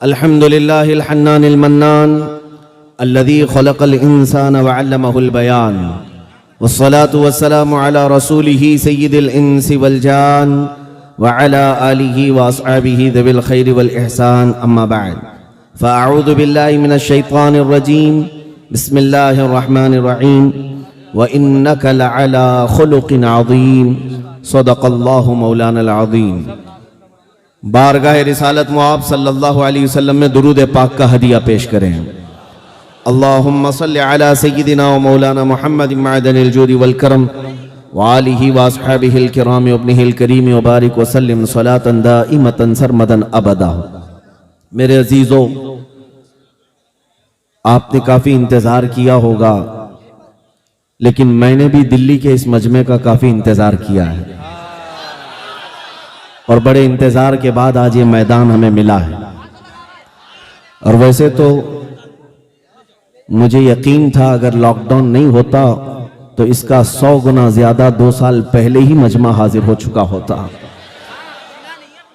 अल्हम्दुलिल्लाहिल हन्नानिल mannan अल्लज़ी खलक़ल इंसान व अल्लमहुल बयान वस्सलातु वस्सलामु अला रसूलिही सय्यिदिल इंसी वल जान व अला आलिही व अस्हाबिही ज़िल खैरि वल इहसान अम्मा बअद फ़अऊज़ु बिल्लाहि मिनश शैतानिर रजीम बिस्मिल्लाहिर रहमानिर रहीम व इन्नका लअला खुलुक़िन अज़ीम सदक़ल्लाहु मौलानल अज़ीम। बारगाह रिसालत मुआब सल्लल्लाहु अलैहि वसल्लम में दुरूद पाक का हदिया पेश करें। अल्लाहुम्मा सल्लि अला सय्यिदिना व मौलाना मुहम्मद मअदनिल जूदि वल करम व आलिहि व अस्हाबिहिल किराम व इब्निहिल करीम व बारिक व सल्लिम सलातन दाइमतन सरमदन अबदा। मेरे अजीजों, आपने काफ़ी इंतज़ार किया होगा, लेकिन मैंने भी दिल्ली के इस मजमे का काफ़ी इंतज़ार किया है और बड़े इंतज़ार के बाद आज ये मैदान हमें मिला है। और वैसे तो मुझे यकीन था अगर लॉकडाउन नहीं होता तो इसका 100 गुना ज़्यादा 2 साल पहले ही मजमा हाजिर हो चुका होता।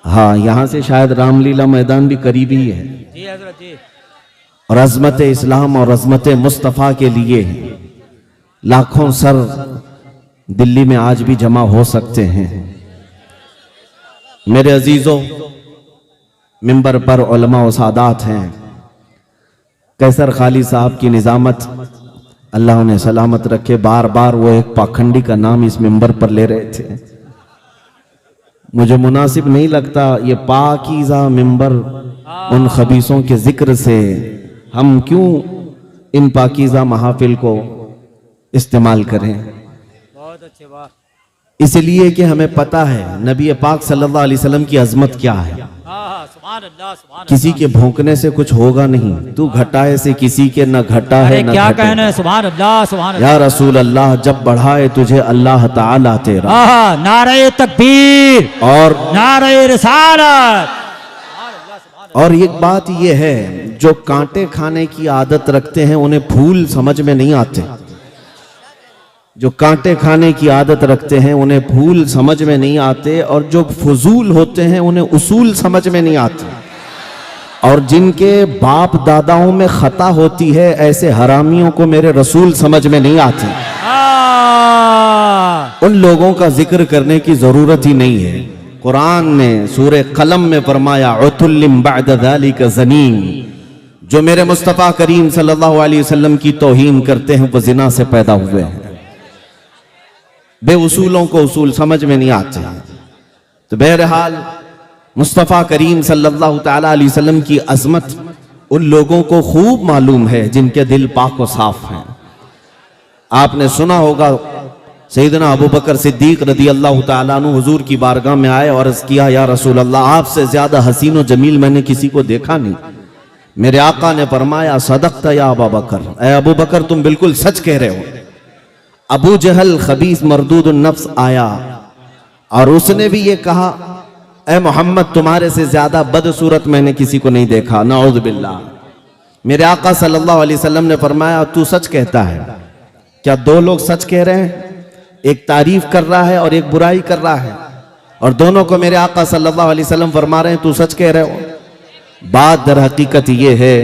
हाँ, यहाँ से शायद रामलीला मैदान भी करीबी ही है और अज़मत इस्लाम और अज़मत मुस्तफ़ा के लिए लाखों सर दिल्ली में आज भी जमा हो सकते हैं। मेरे अजीजों, मिंबर पर उलमा व सादात हैं। कैसर खाली साहब की निज़ामत अल्लाह ने सलामत रखे। बार बार वो एक पाखंडी का नाम इस मिंबर पर ले रहे थे। मुझे मुनासिब नहीं लगता ये पाकीज़ा मिंबर उन खबीसों के जिक्र से हम क्यों इन पाकीज़ा महाफिल को इस्तेमाल करें। बहुत अच्छे, वाह। इसलिए कि हमें पता है नबी पाक सल्लल्लाहु अलैहि वसल्लम की अजमत क्या है। किसी के भौंकने से कुछ होगा नहीं, तू घटाए से किसी के न घटा है न क्या घटे। कहना है, सुभान अल्लाह, सुभान या रसूल अल्लाह, जब बढ़ाए तुझे अल्लाह ताला तेरा। नारे तकबीर और नारे रिसालत। और एक बात ये है, जो कांटे खाने की आदत रखते हैं उन्हें फूल समझ में नहीं आते। जो कांटे खाने की आदत रखते हैं उन्हें फूल समझ में नहीं आते, और जो फजूल होते हैं उन्हें उसूल समझ में नहीं आते। और जिनके बाप दादाओं में खता होती है ऐसे हरामियों को मेरे रसूल समझ में नहीं आते। उन लोगों का जिक्र करने की जरूरत ही नहीं है। कुरान ने सूरे कलम में फरमाया, उतुल्लिम बअद ज़ालिका ज़नीन। जो मेरे मुस्तफ़ा करीम सल्लल्लाहु अलैहि वसल्लम की तौहीन करते हैं वो जिना से पैदा हुए हैं। बेउसूलों को उसूल समझ में नहीं आते। तो बहरहाल मुस्तफ़ा करीम सल्लल्लाहु ताला अलैहि वसल्लम की अज़मत उन लोगों को खूब मालूम है जिनके दिल पाक व साफ हैं। आपने सुना होगा सैयदना अबू बकर सिद्दीक रदी अल्लाह ताला अन्हु हुजूर की बारगाह में आए और अर्ज़ किया, या रसूल अल्लाह, आपसे ज्यादा हसीन व जमील मैंने किसी को देखा नहीं। मेरे आका ने फरमाया, सदक़्ता या अबू बकर, ऐ अबू बकर तुम बिल्कुल सच कह रहे हो। अबू जहल खबीस मरदूद नफ्स आया और उसने भी ये कहा, ऐ मोहम्मद तुम्हारे से ज्यादा बदसूरत मैंने किसी को नहीं देखा, नऊज़ बिल्लाह। मेरे आका सल्लल्लाहु अलैहि वसल्लम ने फरमाया, तू सच कहता है। क्या दो लोग सच कह रहे हैं? एक तारीफ कर रहा है और एक बुराई कर रहा है, और दोनों को मेरे आका सल्लल्लाहु अलैहि वसल्लम फरमा रहे हैं तू सच कह रहे हो। बात दर हकीकत ये है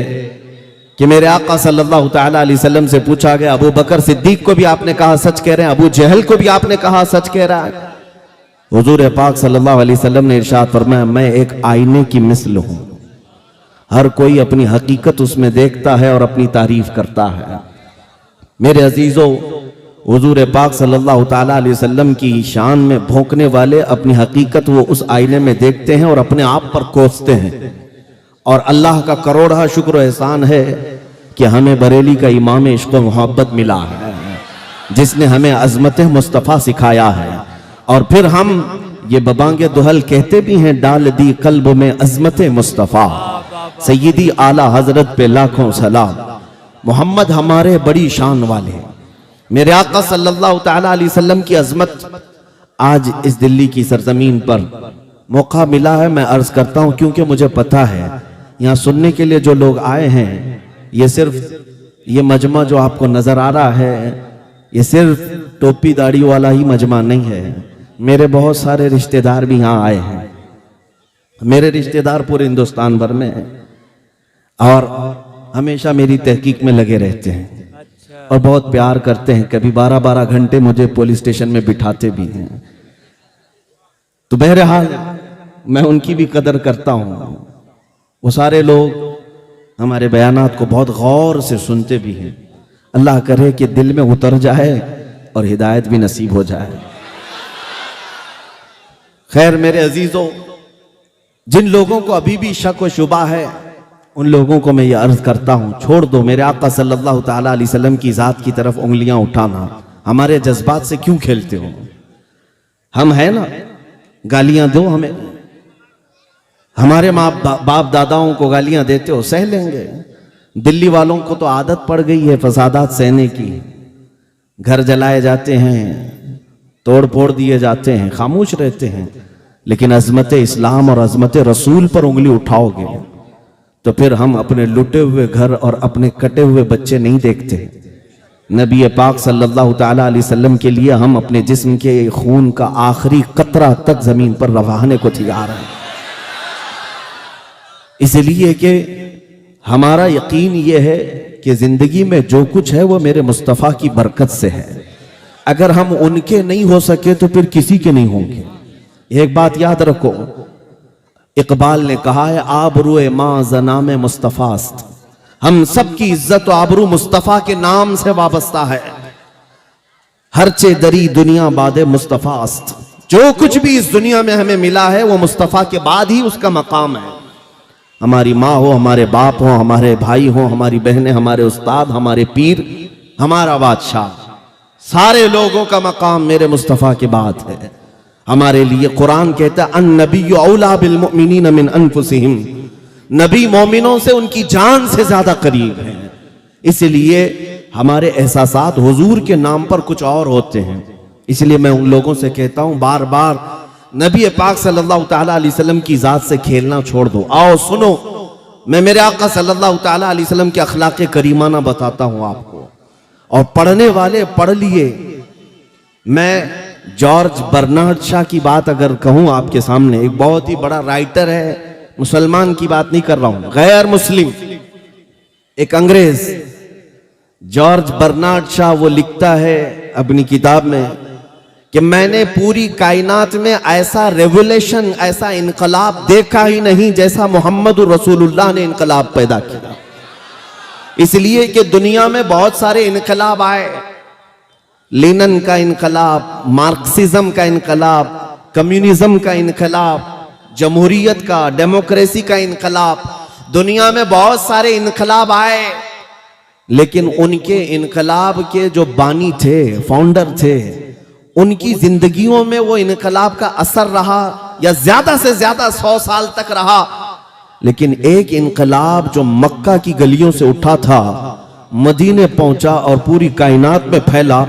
कि मेरे आका सल्लल्लाहु ताला अलैहि वसल्लम से पूछा गया, अबू बकर सिद्दीक को भी आपने कहा सच कह रहे हैं, अबू जहल को भी आपने कहा सच कह रहा है। हुजूर पाक सल्लल्लाहु अलैहि वसल्लम ने इरशाद फरमाया, मैं एक आईने की मिसल हूं। हर कोई अपनी हकीकत उसमें देखता है और अपनी तारीफ करता है। मेरे अजीजों, हुजूर पाक सल्लल्लाहु ताला अलैहि वसल्लम की शान में भौंकने वाले अपनी हकीकत वो उस आईने में देखते हैं और अपने आप पर कोसते हैं। और अल्लाह का करोड़ा शुक्र एहसान है कि हमें बरेली का इमाम इश्क व मोहब्बत मिला है, जिसने हमें अज़मत मुस्तफ़ा सिखाया है। और फिर हम ये बबांगे दुहल कहते भी हैं, डाल दी कल्ब में अज़मत मुस्तफ़ा, सय्यदी आला हजरत पे लाखों सलाम। मोहम्मद हमारे बड़ी शान वाले। मेरे आका सल्लल्लाहु ताला अलैहि वसल्लम की अज़मत आज इस दिल्ली की सरजमीन पर मौका मिला है। मैं अर्ज करता हूँ, क्योंकि मुझे पता है यहाँ सुनने के लिए जो लोग आए हैं, ये सिर्फ ये मजमा जो आपको नजर आ रहा है, ये सिर्फ टोपी दाढ़ी वाला ही मजमा नहीं है। मेरे बहुत सारे रिश्तेदार भी यहाँ आए हैं। मेरे रिश्तेदार पूरे हिंदुस्तान भर में हैं और हमेशा मेरी तहकीक में लगे रहते हैं अच्छा और बहुत प्यार करते हैं। कभी 12-12 घंटे मुझे पुलिस स्टेशन में बिठाते भी हैं। तो बहरहाल मैं उनकी भी कदर करता हूँ। वो सारे लोग हमारे बयानात को बहुत गौर से सुनते भी हैं। अल्लाह करे कि दिल में उतर जाए और हिदायत भी नसीब हो जाए। खैर मेरे अजीजों, जिन लोगों को अभी भी शक व शुबा है उन लोगों को मैं ये अर्ज करता हूं, छोड़ दो। मेरे आका सल्लल्लाहु ताला अलैहि वसल्लम की जात की तरफ उंगलियां उठाना। हमारे जज्बात से क्यों खेलते हो? हम है ना, गालियां दो हमें। हमारे माँ बाप दादाओं को गालियां देते हो, सह लेंगे। दिल्ली वालों को तो आदत पड़ गई है फसादात सहने की। घर जलाए जाते हैं, तोड़ फोड़ दिए जाते हैं, खामोश रहते हैं। लेकिन अजमत इस्लाम और अजमत रसूल पर उंगली उठाओगे तो फिर हम अपने लुटे हुए घर और अपने कटे हुए बच्चे नहीं देखते। नबी पाक सल्लल्लाहु ताला अलैहि वसल्लम के लिए हम अपने जिस्म के खून का आखिरी कतरा तक जमीन पर रवाहने को तैयार हैं। इसलिए कि हमारा यकीन यह है कि जिंदगी में जो कुछ है वो मेरे मुस्तफ़ा की बरकत से है। अगर हम उनके नहीं हो सके तो फिर किसी के नहीं होंगे। एक बात याद रखो, इकबाल ने कहा है आबरूए माँ ज़नाम मुस्तफ़ास्त। हम सब की इज्जत और आबरू मुस्तफ़ा के नाम से वाबस्ता है। हरचे दरी दुनिया बादे मुस्तफ़ास्त। जो कुछ भी इस दुनिया में हमें मिला है वो मुस्तफ़ा के बाद ही उसका मकाम है। हमारी माँ हो, हमारे बाप हो, हमारे भाई हो, हमारी बहनें, हमारे उस्ताद, हमारे पीर, हमारा बादशाह, सारे लोगों का मकाम मेरे मुस्तफ़ा के बाद है। हमारे लिए कुरान कहता है अन्नबिय्यु औला बिल मुमिनीन मिन अनफुसिहिम। नबी मोमिनों से उनकी जान से ज्यादा करीब है। इसलिए हमारे एहसासात हुजूर के नाम पर कुछ और होते हैं। इसलिए मैं उन लोगों से कहता हूं बार बार नबी पाक सल्लल्लाहु ताला अलैहि वसल्लम की जात से खेलना छोड़ दो। आओ सुनो, मैं मेरे आका सल्लल्लाहु ताला अलैहि वसल्लम के अखलाक करीमाना बताता हूं आपको। और पढ़ने वाले पढ़ लिए। मैं जॉर्ज बर्नार्ड शॉ की बात अगर कहूं आपके सामने, एक बहुत ही बड़ा राइटर है, मुसलमान की बात नहीं कर रहा हूं, गैर मुस्लिम, एक अंग्रेज, जॉर्ज बर्नार्ड शॉ, वो लिखता है अपनी किताब में कि मैंने पूरी कायनात में ऐसा रेवोल्यूशन, ऐसा इनकलाब देखा ही नहीं जैसा मोहम्मद रसूलुल्लाह ने इनकलाब पैदा किया। इसलिए कि दुनिया में बहुत सारे इनकलाब आए, लेनिन का इनकलाब, मार्क्सिज्म का इनकलाब, कम्युनिज्म का इनकलाब, जमहूरियत का, डेमोक्रेसी का इनकलाब, दुनिया में बहुत सारे इनकलाब आए। लेकिन उनके इनकलाब के जो बानी थे, फाउंडर थे, उनकी जिंदगियों में वो इनकलाब का असर रहा या ज्यादा से ज्यादा 100 साल तक रहा। लेकिन एक इनकलाब जो मक्का की गलियों से उठा था, मदीने पहुंचा और पूरी कायनात में फैला।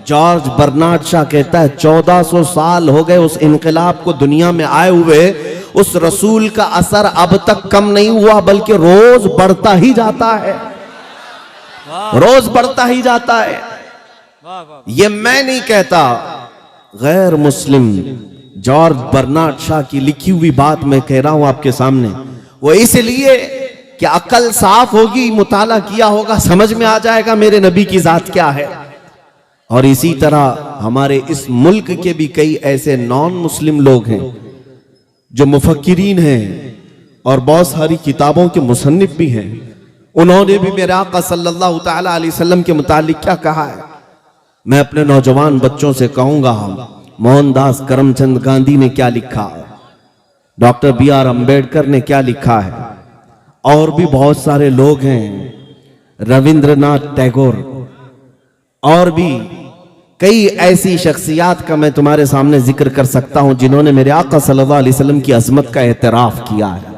जॉर्ज बर्नार्ड शॉ कहता है 1400 साल हो गए उस इनकलाब को दुनिया में आए हुए। उस रसूल का असर अब तक कम नहीं हुआ, बल्कि रोज बढ़ता ही जाता है, रोज बढ़ता ही जाता है। ये मैं नहीं कहता, गैर मुस्लिम जॉर्ज बर्नार्ड शॉ की लिखी हुई बात मैं कह रहा हूं आपके सामने। वो इसलिए कि अकल साफ होगी, मुताला किया होगा, समझ में आ जाएगा मेरे नबी की जात क्या है। और इसी तरह हमारे इस मुल्क के भी कई ऐसे नॉन मुस्लिम लोग हैं जो मुफक्किरीन हैं और बहुत सारी किताबों के मुसन्निफ भी हैं। उन्होंने भी मेरे आका सल्लल्लाहु ताला अलैहि वसल्लम के मुतालिक क्या कहा है। मैं अपने नौजवान बच्चों से कहूंगा, मोहनदास करमचंद गांधी ने क्या लिखा, डॉक्टर B.R. अम्बेडकर ने क्या लिखा है, और भी बहुत सारे लोग हैं, रविंद्रनाथ टैगोर, और भी कई ऐसी शख्सियात का मैं तुम्हारे सामने जिक्र कर सकता हूं जिन्होंने मेरे आका सल्लल्लाहु अलैहि वसल्लम की अजमत का एतराफ किया है।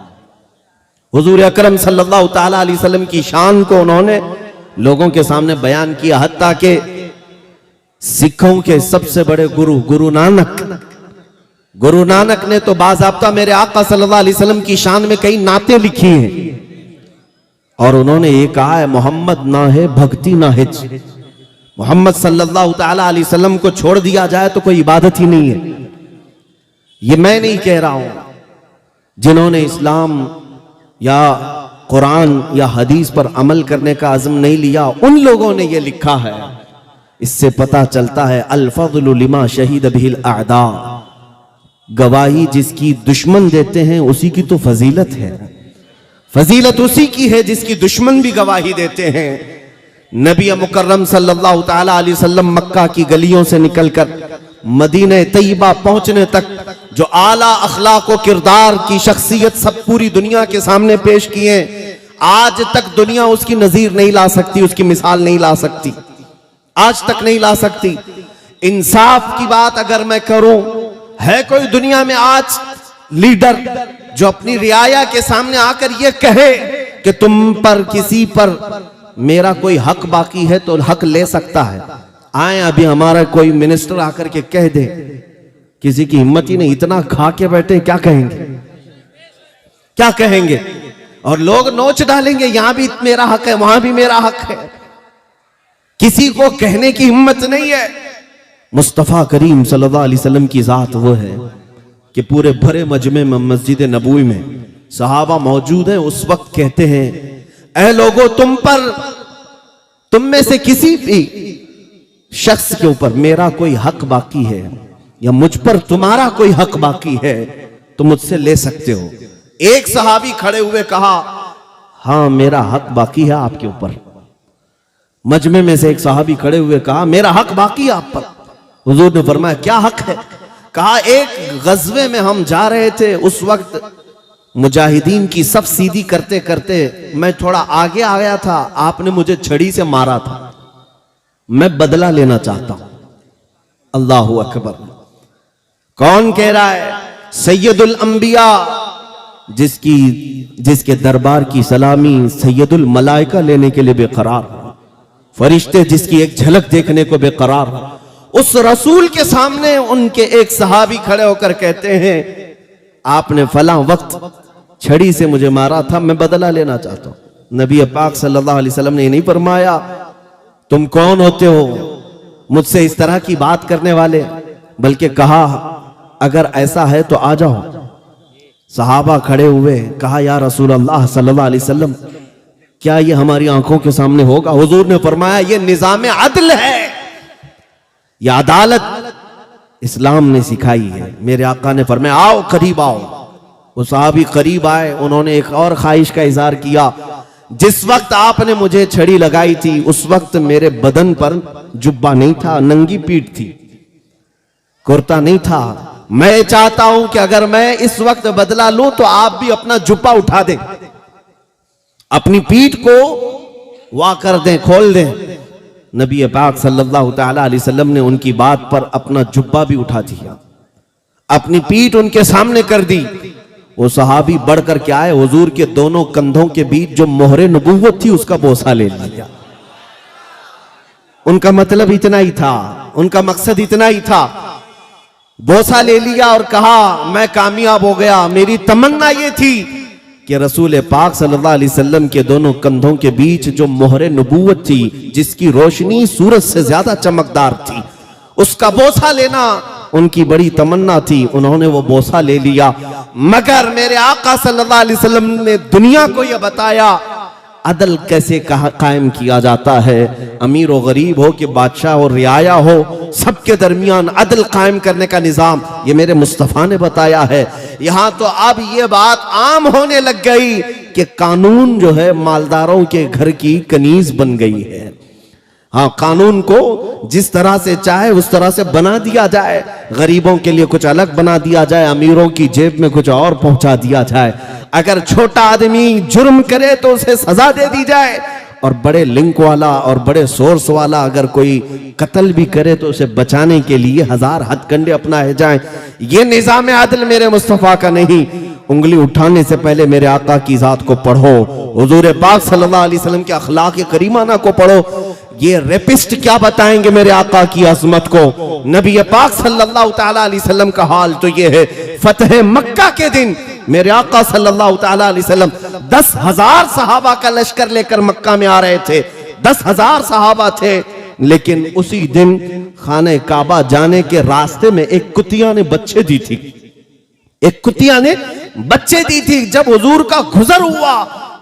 हुजूर अकरम सल्लल्लाहु ताला अलैहि वसल्लम की शान को उन्होंने लोगों के सामने बयान किया। हत्ता के सिखों के सबसे बड़े गुरु नानक ने तो बाज़ाब्ता मेरे आका सल्लल्लाहु अलैहि वसल्लम की शान में कई नाते लिखी हैं और उन्होंने ये कहा है मोहम्मद ना है भक्ति ना हिज। मोहम्मद सल्लल्लाहु ताला अलैहि वसल्लम को छोड़ दिया जाए तो कोई इबादत ही नहीं है। ये मैं नहीं कह रहा हूं, जिन्होंने इस्लाम या कुरान या हदीस पर अमल करने का अज़्म नहीं लिया, उन लोगों ने यह लिखा है। इससे पता चलता है अल फज़्लु लिमा शहीद बिहिल अअदा, गवाही जिसकी दुश्मन देते हैं उसी की तो फजीलत है। फजीलत उसी की है जिसकी दुश्मन भी गवाही देते हैं। नबी मुकर्रम सल्लल्लाहु तआला अलैहि वसल्लम मक्का की गलियों से निकलकर मदीने तैयबा पहुंचने तक जो आला अखलाक व किरदार की शख्सियत सब पूरी दुनिया के सामने पेश किए, आज तक दुनिया उसकी नजीर नहीं ला सकती, उसकी मिसाल नहीं ला सकती, आज तक नहीं ला सकती। इंसाफ की बात अगर मैं करूं, है कोई दुनिया में आज लीडर जो अपनी रियाया के सामने आकर यह कहे कि तुम पर किसी पर मेरा कोई हक बाकी है तो हक ले सकता है? आए अभी हमारा कोई मिनिस्टर आकर के कह दे, किसी की हिम्मत ही नहीं, इतना खा के बैठे, क्या कहेंगे, क्या कहेंगे? और लोग नोच डालेंगे, यहां भी मेरा हक है, वहां भी मेरा हक है। किसी को कहने की हिम्मत नहीं है। मुस्तफा करीम सल्लल्लाहु अलैहि वसल्लम की जात वो है कि पूरे भरे मजमे में मस्जिद नबवी में सहाबा मौजूद हैं, उस वक्त कहते हैं, ऐ लोगों, तुम में से किसी भी शख्स के ऊपर मेरा कोई हक बाकी है या मुझ पर तुम्हारा कोई हक बाकी है तो मुझसे ले सकते हो। एक सहाबी खड़े हुए कहा, हां मेरा हक बाकी है आपके ऊपर। मजमे में से एक सहाबी खड़े हुए कहा, मेरा हक बाकी है आप पर। हुजूर ने फरमाया, क्या हक है? कहा, एक गज़वे में हम जा रहे थे, उस वक्त मुजाहिदीन की सफ सीधी करते करते मैं थोड़ा आगे आ गया था, आपने मुझे छड़ी से मारा था, मैं बदला लेना चाहता हूं। अल्लाहु अकबर। कौन कह रहा है? सैयदुल अंबिया, जिसके दरबार की सलामी सैयदुल मलाइका लेने के लिए बेकरार, फरिश्ते जिसकी एक झलक देखने को बेकरार, उस रसूल के सामने उनके एक सहाबी खड़े होकर कहते हैं, आपने फलां वक्त छड़ी से मुझे मारा था, मैं बदला लेना चाहता हूं। नबी पाक सल्लल्लाहु अलैहि वसल्लम ने ये नहीं फरमाया, तुम कौन होते हो मुझसे इस तरह की बात करने वाले, बल्कि कहा, अगर ऐसा है तो आ जाओ। सहाबा खड़े हुए, कहा, या रसूल अल्लाह सल्लल्लाहु अलैहि वसल्लम, क्या ये हमारी आंखों के सामने होगा? हुजूर ने फरमाया, ये निजाम अदल है, यह अदालत इस्लाम ने सिखाई है। मेरे आका ने फरमाया, आओ करीब आओ। वो साहबी करीब आए, उन्होंने एक और ख्वाहिश का इजहार किया, जिस वक्त आपने मुझे छड़ी लगाई थी उस वक्त मेरे बदन पर जुब्बा नहीं था, नंगी पीठ थी, कुर्ता नहीं था। मैं चाहता हूं कि अगर मैं इस वक्त बदला लूं तो आप भी अपना जुब्बा उठा दें, अपनी पीठ को वाह कर दें, खोल दें। नबी पाक सल्लल्लाहु तआला अलैहि वसल्लम ने उनकी बात पर अपना जुब्बा भी उठा दिया, अपनी पीठ उनके सामने कर दी। वो सहाबी बढ़कर के आए, हुजूर के दोनों कंधों के बीच जो मोहरे नबूवत थी उसका बोसा ले लिया। उनका मतलब इतना ही था, उनका मकसद इतना ही था, बोसा ले लिया और कहा, मैं कामयाब हो गया। मेरी तमन्ना ये थी कि रसूल पाक सल्लल्लाहु अलैहि वसल्लम के दोनों कंधों के बीच जो मोहरे नबूवत थी, जिसकी रोशनी सूरज से ज्यादा चमकदार थी, उसका बोसा लेना उनकी बड़ी तमन्ना थी। उन्होंने वो बोसा ले लिया। मगर मेरे आका सल्लल्लाहु अलैहि वसल्लम ने दुनिया को यह बताया अदल कैसे कायम किया जाता है। अमीर और गरीब हो कि बादशाह और रियाया हो, सबके दरमियान अदल कायम करने का निजाम ये मेरे मुस्तफ़ा ने बताया है। यहां तो अब ये बात आम होने लग गई कि कानून जो है मालदारों के घर की कनीज बन गई है। हाँ, कानून को जिस तरह से चाहे उस तरह से बना दिया जाए, गरीबों के लिए कुछ अलग बना दिया जाए, अमीरों की जेब में कुछ और पहुंचा दिया जाए। अगर छोटा आदमी जुर्म करे तो उसे सजा दे दी जाए, और बड़े लिंक वाला और बड़े सोर्स वाला अगर कोई कत्ल भी करे तो उसे बचाने के लिए हजार हथकंडे अपनाए जाएं। ये निजाम अदल मेरे मुस्तफ़ा का नहीं। उंगली उठाने से पहले मेरे आका की जात को पढ़ो, हुजूर पाक सल्लल्लाहु अलैहि वसल्लम के अखलाक करीमाना को पढ़ो। ये रेपिस्ट क्या बताएंगे मेरे आका की अजमत को। नबी पाक सल्लल्लाहु ताला अलैहि वसल्लम का हाल तो ये है, फतह मक्का के दिन मेरे आका सल्लल्लाहु ताला अलैहि वसल्लम 10,000 सहाबा का लश्कर लेकर मक्का में आ रहे थे। 10,000 सहाबा थे, लेकिन उसी दिन खाने काबा जाने के रास्ते में एक कुतिया ने बच्चे दी थी। एक कुतिया ने बच्चे दी थी। जब हुजूर का गुजर हुआ,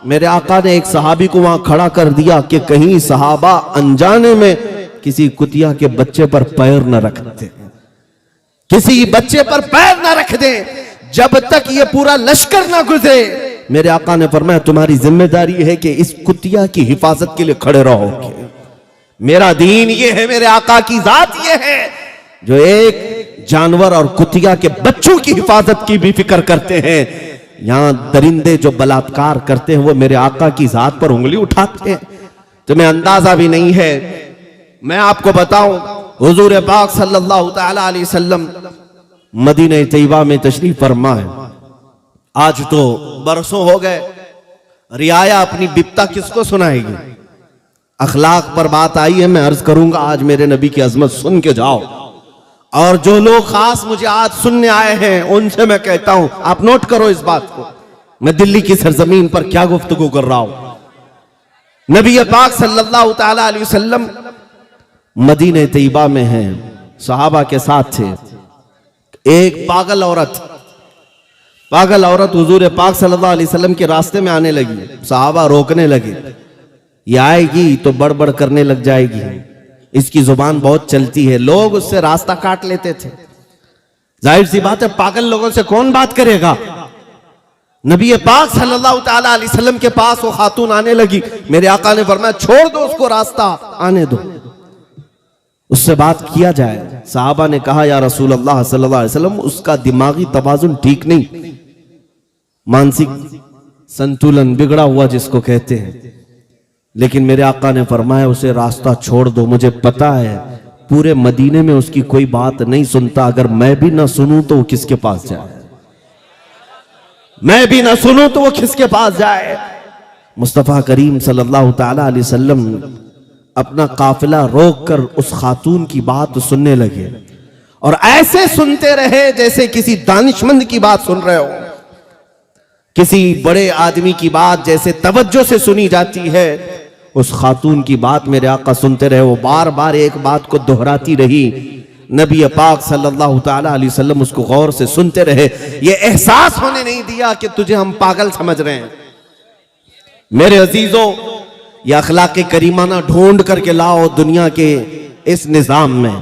मेरे आका ने एक सहाबी को वहां खड़ा कर दिया कि कहीं सहाबा अनजाने में किसी कुतिया के बच्चे पर पैर न रखते, किसी बच्चे पर पैर न रख दे जब तक ये पूरा लश्कर ना गुजरे। मेरे आका ने फरमाया तुम्हारी जिम्मेदारी है कि इस कुतिया की हिफाजत के लिए खड़े रहोगे। मेरा दीन ये है, मेरे आका की जात ये है जो एक जानवर और कुतिया के बच्चों की हिफाजत की भी फिक्र करते हैं। यहां दरिंदे जो बलात्कार करते हैं वो मेरे आका की जात पर उंगली उठाते हैं। तुम्हें अंदाजा भी नहीं है। मैं आपको बताऊं, हुजूर पाक सल्लल्लाहु तआला अलैहि वसल्लम मदीने तैयबा में तशरीफ फरमा है। आज तो बरसों हो गए, रियाया अपनी बिपता किसको सुनाएगी? अखलाक पर बात आई है, मैं अर्ज करूंगा आज मेरे नबी की अजमत सुन के जाओ। और जो लोग खास मुझे आज सुनने आए हैं उनसे मैं कहता हूं आप नोट करो इस बात को, मैं दिल्ली की सरजमीन पर क्या गुफ्तगू कर रहा हूं। नबी पाक सल्लल्लाहु तआला अलैहि वसल्लम मदीने तैयबा में हैं, सहाबा के साथ थे। एक पागल औरत हुजूर पाक सल्लल्लाहु अलैहि वसल्लम के रास्ते में आने लगी। सहाबा रोकने लगे, ये आएगी तो बड़बड़ करने लग जाएगी, इसकी जुबान बहुत चलती है। लोग उससे रास्ता काट लेते थे। जाहिर सी बात है, पागल लोगों से कौन बात करेगा। नबी पाक सल्लल्लाहु तआला अलैहि वसल्लम के पास वो खातून आने लगी। मेरे आका ने फरमाया छोड़ दो उसको, रास्ता आने दो, उससे बात किया जाए। साहबा ने कहा या रसूल अल्लाह सल्लल्लाहु अलैहि वसल्लम उसका दिमागी तवाजुन ठीक नहीं, मानसिक संतुलन बिगड़ा हुआ जिसको कहते हैं। लेकिन मेरे आका ने फरमाया उसे रास्ता छोड़ दो, मुझे पता है पूरे मदीने में उसकी कोई बात नहीं सुनता, अगर मैं भी ना सुनूं तो वो किसके पास जाए, मैं भी ना सुनूं तो वो किसके पास जाए। मुस्तफा करीम सल्लल्लाहु तआला अलैहि वसल्लम अपना काफिला रोककर उस खातून की बात सुनने लगे और ऐसे सुनते रहे जैसे किसी दानिशमंद की बात सुन रहे हो, किसी बड़े आदमी की बात जैसे तवज्जो से सुनी जाती है। उस खातून की बात मेरे आका सुनते रहे, वो बार बार एक बात को दोहराती रही। नबी पाक सल्लल्लाहु तआला अलैहि वसल्लम उसको गौर से सुनते रहे। ये एहसास होने नहीं दिया कि तुझे हम पागल समझ रहे हैं। मेरे अजीजों, ये अखलाक करीमाना ढूंढ करके लाओ दुनिया के इस निजाम में।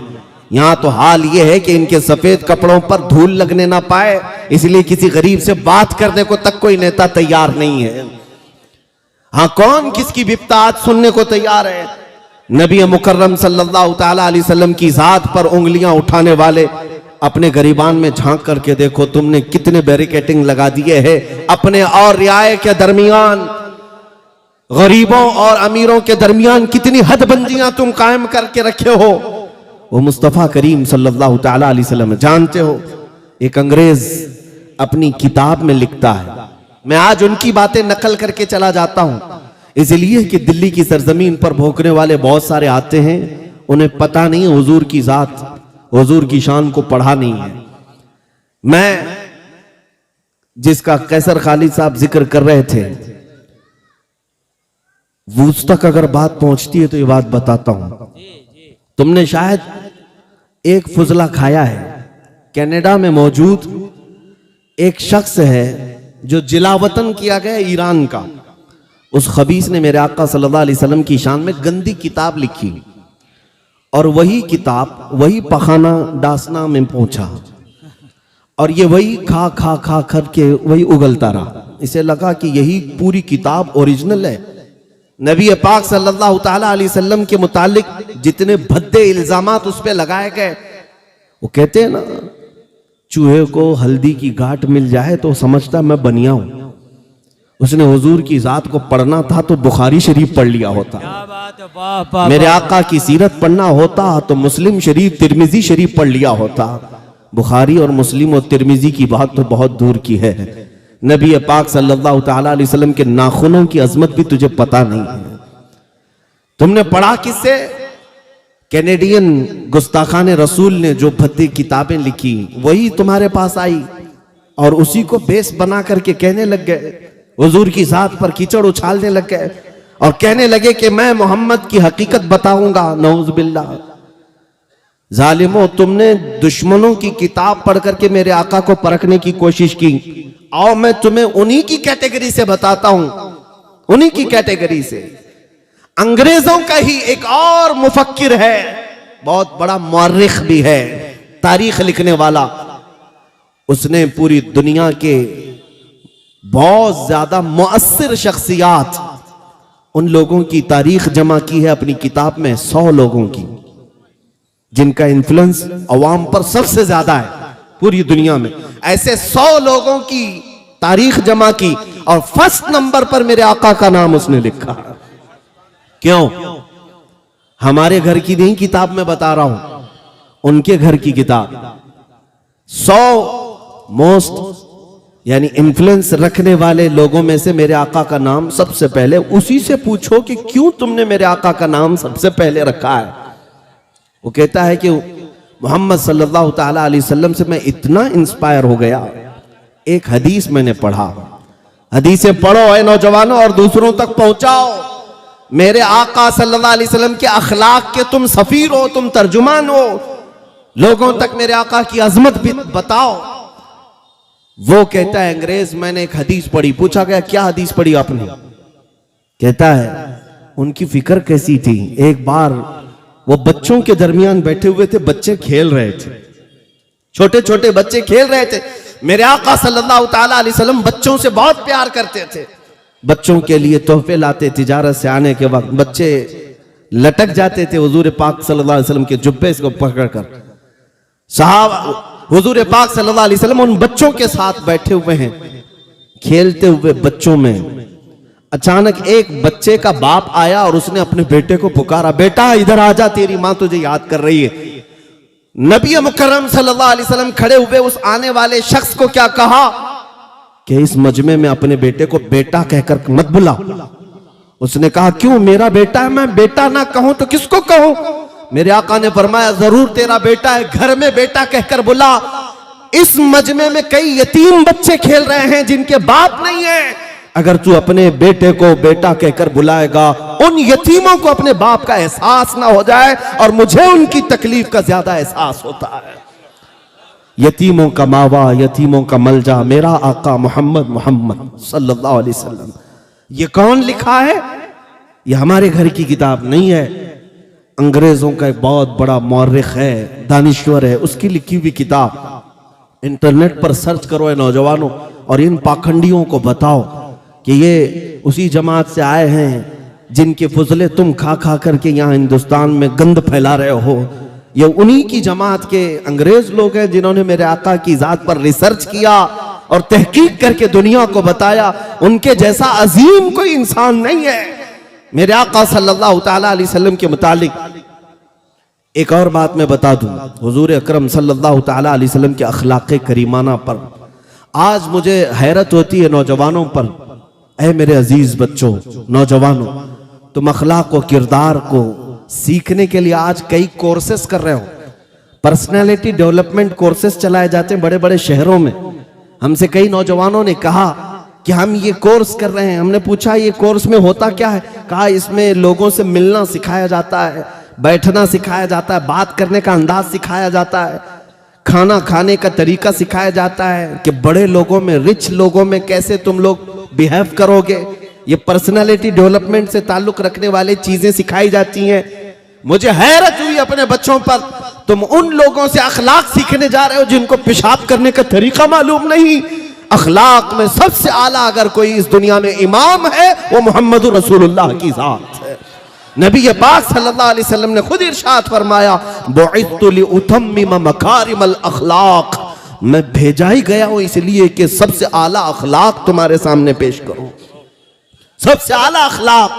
यहां तो हाल ये है कि इनके सफेद कपड़ों पर धूल लगने ना पाए, इसलिए किसी गरीब से बात करने को तक कोई नेता तैयार नहीं है। हाँ, कौन किसकी बिपता आज सुनने को तैयार है? नबी मुकर्रम सल्लल्लाहु तआला अलैहि वसल्लम की जात पर उंगलियां उठाने वाले अपने गरीबान में झांक करके देखो, तुमने कितने बैरिकेटिंग लगा दिए हैं अपने और रियाए के दरमियान, गरीबों और अमीरों के दरमियान कितनी हदबंदियां तुम कायम करके रखे हो। वो मुस्तफा करीम सल्लल्लाहु तआला अलैहि वसल्लम जानते हो, एक अंग्रेज अपनी किताब में लिखता है, मैं आज उनकी बातें नकल करके चला जाता हूं इसलिए कि दिल्ली की सरजमीन पर भौंकने वाले बहुत सारे आते हैं, उन्हें पता नहीं है हुजूर की जात, हुजूर की शान को पढ़ा नहीं है। मैं जिसका कैसर खालिद साहब जिक्र कर रहे थे, वो तक अगर बात पहुंचती है तो ये बात बताता हूं। तुमने शायद एक फुजला खाया है। कनाडा में मौजूद एक शख्स है जो जिलावतन किया गया ईरान का, उस खबीस ने मेरे आका सल्लल्लाहु अलैहि वसल्लम की शान में गंदी किताब लिखी और वही किताब वही पखाना डासना में पहुंचा और ये वही खा खा खा करके वही उगलता रहा। इसे लगा कि यही पूरी किताब ओरिजिनल है। नबी पाक सल्लल्लाहु तआला अलैहि वसल्लम के मुतालिक जितने भद्दे इल्जामात उस पे लगाए गए, वो कहते हैं ना, चूहे को हल्दी की गांठ मिल जाए तो समझता मैं बनिया हूं। उसने हुजूर की जात को पढ़ना था तो बुखारी शरीफ पढ़ लिया होता, क्या बात है, वाह, वाह, मेरे वाह। आका की सीरत पढ़ना होता तो मुस्लिम शरीफ तिरमिजी शरीफ पढ़ लिया होता। बुखारी और मुस्लिम और तिरमिजी की बात तो बहुत दूर की है। नबी पाक सल्लल्लाहु तआला अलैहि वसल्लम के नाखूनों की अजमत भी तुझे पता नहीं है। तुमने पढ़ा किससे? कैनेडियन गुस्ताखान रसूल ने जो भद्दी किताबें लिखी वही तुम्हारे पास आई और उसी को बेस बना करके कहने लग गए, हुजूर की जात पर कीचड़ उछालने लग गए और कहने लगे कि मैं मोहम्मद की हकीकत बताऊंगा। नऊज़ बिल्लाह। जालिमों, तुमने दुश्मनों की किताब पढ़ करके मेरे आका को परखने की कोशिश की आओ मैं तुम्हें उन्हीं की कैटेगरी से बताता हूं, उन्हीं की कैटेगरी से। अंग्रेजों का ही एक और मुफक्किर है, बहुत बड़ा मुअर्रिख भी है, तारीख लिखने वाला। उसने पूरी दुनिया के बहुत ज्यादा मुअस्सिर शख्सियात, उन लोगों की तारीख जमा की है अपनी किताब में, 100 लोगों की जिनका इन्फ्लुएंस अवाम पर सबसे ज्यादा है पूरी दुनिया में। ऐसे 100 लोगों की तारीख जमा की और फर्स्ट नंबर पर मेरे आका का नाम उसने लिखा। क्यों? हमारे घर की नहीं किताब में बता रहा हूं, उनके घर की किताब। 100 मोस्ट यानी इन्फ्लुएंस रखने वाले लोगों में से मेरे आका का नाम सबसे पहले। उसी से पूछो कि क्यों तुमने मेरे आका का नाम सबसे पहले रखा है। वो कहता है कि मोहम्मद सल्लल्लाहु ताला अलैहि वसल्लम से मैं इतना इंस्पायर हो गया, एक हदीस मैंने पढ़ा। हदीसें पढ़ो ऐ नौजवानों और दूसरों तक पहुंचाओ। मेरे आका सल्लल्लाहु अलैहि वसल्लम के अखलाक के तुम सफीर हो, तुम तर्जुमान हो, लोगों तक मेरे आका की अजमत भी बताओ। वो कहता है अंग्रेज, मैंने एक हदीस पढ़ी। पूछा गया क्या हदीस पढ़ी आपने? कहता है उनकी फिक्र कैसी थी। एक बार वो बच्चों के दरमियान बैठे हुए थे, बच्चे खेल रहे थे, छोटे छोटे बच्चे खेल रहे थे। मेरे आका सल्लल्लाहु ताला अलैहि वसल्लम बच्चों से बहुत प्यार करते थे, बच्चों के लिए तोहफे लाते। तिजारत से आने के वक्त बच्चे लटक जाते थे हुजूर पाक सल्लल्लाहु अलैहि वसल्लम के जुब्बे को पकड़कर। साहब हुजूर पाक सल्लल्लाहु अलैहि वसल्लम उन बच्चों के साथ बैठे हुए हैं, खेलते हुए बच्चों में अचानक एक बच्चे का बाप आया और उसने अपने बेटे को पुकारा, बेटा इधर आजा, तेरी मां तुझे याद कर रही है। नबी मुकर्रम सल्लल्लाहु अलैहि वसल्लम खड़े हुए उस आने वाले शख्स को क्या कहा कि इस मजमे में अपने बेटे को बेटा कहकर मत बुला। उसने कहा क्यों? मेरा बेटा है, मैं बेटा ना कहूं तो किसको कहूं? मेरे आका ने फरमाया जरूर तेरा बेटा है, घर में बेटा कहकर बुला। इस मजमे में कई यतीम बच्चे खेल रहे हैं जिनके बाप नहीं है। अगर तू अपने बेटे को बेटा कहकर बुलाएगा, उन यतीमों को अपने बाप का एहसास ना हो जाए, और मुझे उनकी तकलीफ का ज्यादा एहसास होता है। यतीमों का मावा, यतीमों का मलजा मेरा आका मोहम्मद सल्लल्लाहु अलैहि वसल्लम। ये कौन लिखा है? ये हमारे घर की किताब नहीं है, अंग्रेजों का एक बहुत बड़ा मौर्रिख है, दानिश्वर है, उसकी लिखी हुई किताब। इंटरनेट पर सर्च करो है नौजवानों, और इन पाखंडियों को बताओ कि ये उसी जमात से आए हैं जिनके फजले तुम खा खा करके यहाँ हिंदुस्तान में गंद फैला रहे हो। ये उन्हीं की जमात के अंग्रेज लोग हैं जिन्होंने मेरे आका की जात पर रिसर्च किया और तहकीक करके दुनिया को बताया उनके जैसा अजीम कोई इंसान नहीं है। मेरे आका सल्लल्लाहु ताला अलैहि वसल्लम के मुतालिक एक और बात मैं बता दूं, हुजूर अकरम सल्लल्लाहु ताला अलैहि वसल्लम के अखलाक़े करीमाना पर आज मुझे हैरत होती है नौजवानों पर। ऐ मेरे अजीज बच्चों, नौजवानों, तुम अखलाक व किरदार को सीखने के लिए आज कई कोर्सेस कर रहे हो। पर्सनालिटी डेवलपमेंट कोर्सेस चलाए जाते हैं बड़े बड़े शहरों में। हमसे कई नौजवानों ने कहा कि हम ये कोर्स कर रहे हैं। हमने पूछा ये कोर्स में होता क्या है? कहा इसमें लोगों से मिलना सिखाया जाता है, बैठना सिखाया जाता है, बात करने का अंदाज सिखाया जाता है, खाना खाने का तरीका सिखाया जाता है कि बड़े लोगों में, रिच लोगों में कैसे तुम लोग बिहेव करोगे। ये पर्सनालिटी डेवलपमेंट से ताल्लुक रखने वाली चीजें सिखाई जाती हैं। मुझे हैरत हुई अपने बच्चों पर, तुम उन लोगों से अखलाक सीखने जा रहे हो जिनको पेशाब करने का तरीका मालूम नहीं। अखलाक में सबसे आला अगर कोई इस दुनिया में इमाम है वो मोहम्मद रसूलुल्लाह की जात है। नबी पाक सल्लल्लाहु अलैहि वसल्लम ने खुद इरशाद फरमाया, बुइतु लिउतम्मिम मकारिमल अखलाक, मैं भेजा ही गया हूं इसलिए कि सबसे आला अखलाक तुम्हारे सामने पेश करूं, सबसे आला अखलाक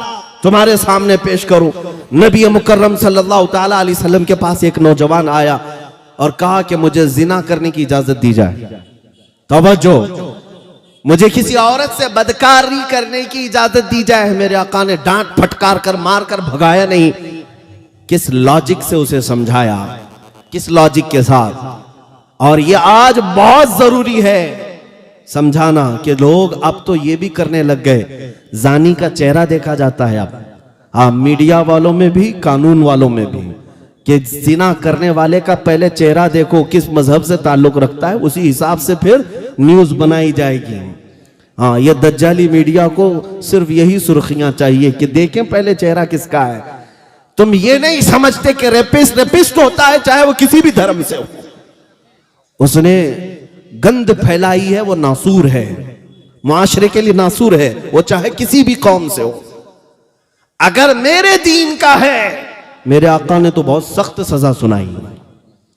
तुम्हारे सामने पेश करूं। नबी मुकर्रम सल्लल्लाहु ताला अलैहि वसल्लम के पास एक नौजवान आया और कहा कि मुझे जिना करने की इजाजत दी जाए। तवज्जो, मुझे किसी औरत से बदकारी करने की इजाजत दी जाए। मेरे आका ने डांट फटकार कर मार कर भगाया नहीं, किस लॉजिक से उसे समझाया, किस लॉजिक के साथ। और ये आज बहुत जरूरी है समझाना कि लोग अब तो ये भी करने लग गए, जानी का चेहरा देखा जाता है अब। हाँ, मीडिया वालों में भी, कानून वालों में भी, कि जिना करने वाले का पहले चेहरा देखो, किस मजहब से ताल्लुक रखता है, उसी हिसाब से फिर न्यूज बनाई जाएगी। हाँ, ये दज्जाली मीडिया को सिर्फ यही सुर्खियां चाहिए कि देखें पहले चेहरा किसका है। तुम ये नहीं समझते कि रेपिस्ट होता है चाहे वो किसी भी धर्म से हो, उसने गंद फैलाई है, वो नासूर है, मुआशरे के लिए नासूर है, वो चाहे किसी भी कौम से हो। अगर मेरे दीन का है, मेरे आका ने तो बहुत सख्त सजा सुनाई।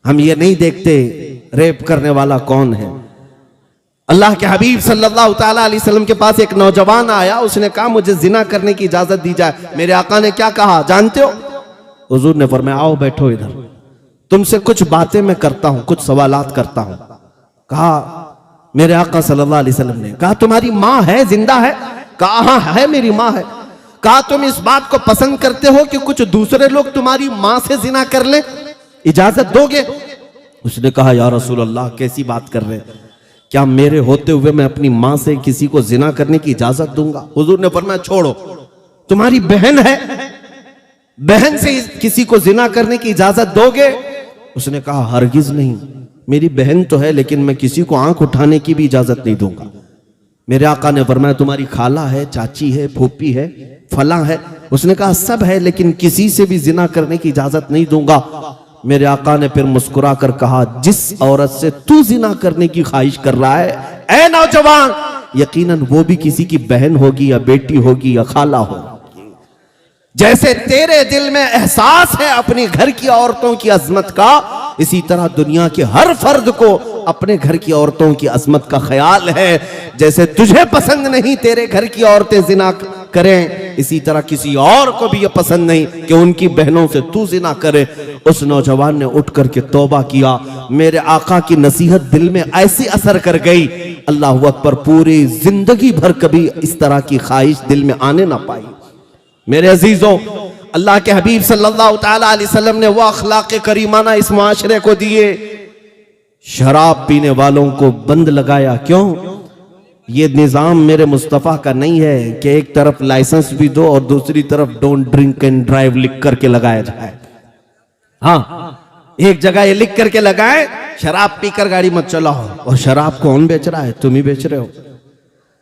हम ये नहीं देखते रेप करने वाला कौन है। अल्लाह के हबीब सल्लल्लाहु ताला अलैहि वसल्लम के पास एक नौजवान आया, उसने कहा मुझे जिना करने की इजाजत दी जाए। मेरे आका ने क्या कहा जानते हो? हुजूर ने फरमाया आओ बैठो इधर, तुमसे कुछ बातें मैं करता हूं, कुछ सवालात करता हूं। कहा मेरे आका सल्लल्लाहु अलैहि वसल्लम ने कहा तुम्हारी माँ है, जिंदा है? कहा हाँ है, मेरी माँ है। कहा तुम इस बात को पसंद करते हो कि कुछ दूसरे लोग तुम्हारी माँ से जिना कर ले, इजाजत दोगे? उसने कहा या रसूल अल्लाह कैसी बात कर रहे हैं, क्या मेरे होते हुए मैं अपनी माँ से किसी को जिना करने की इजाजत दूंगा? हुजूर ने फरमाया छोड़ो, तुम्हारी बहन है, बहन से किसी को जिना करने की इजाजत दोगे? उसने कहा हरगिज नहीं, मेरी बहन तो है लेकिन मैं किसी को आंख उठाने की भी इजाजत नहीं दूंगा। मेरे आका ने फरमाया तुम्हारी खाला है, चाची है, फूफी है, फला है? उसने कहा सब है लेकिन किसी से भी जिना करने की इजाजत नहीं दूंगा। मेरे आका ने फिर मुस्कुरा कर कहा जिस औरत से तू जिना करने की ख्वाहिश कर रहा है ऐ नौजवान, यकीनन वो भी किसी की बहन होगी या बेटी होगी या खाला होगी। जैसे तेरे दिल में एहसास है अपने घर की औरतों की अजमत का, इसी तरह दुनिया के हर फर्द को अपने घर की औरतों की अजमत का ख्याल है। जैसे तुझे पसंद नहीं तेरे घर की औरतें जिना करें, इसी तरह किसी और को भी ये पसंद नहीं कि उनकी बहनों से तू जिना करे। उस नौजवान ने उठ करके तौबा किया। मेरे आका की नसीहत दिल में ऐसी असर कर गई, अल्लाह अकबर, पूरी जिंदगी भर कभी इस तरह की ख्वाहिश दिल में आने ना पाई। मेरे अजीजों, अल्लाह के हबीब सल्लल्लाहु ताला अलैहि वसल्लम ने वो अखलाक करीमाना इस माशरे को दिए। शराब पीने वालों को बंद लगाया। क्यों? ये निजाम मेरे मुस्तफ़ा का नहीं है कि एक तरफ लाइसेंस भी दो और दूसरी तरफ डोंट ड्रिंक एंड ड्राइव लिख करके लगाया जाए। हाँ, एक जगह ये लिख करके लगाए शराब पीकर गाड़ी मत चलाओ, और शराब कौन बेच रहा है? तुम ही बेच रहे हो।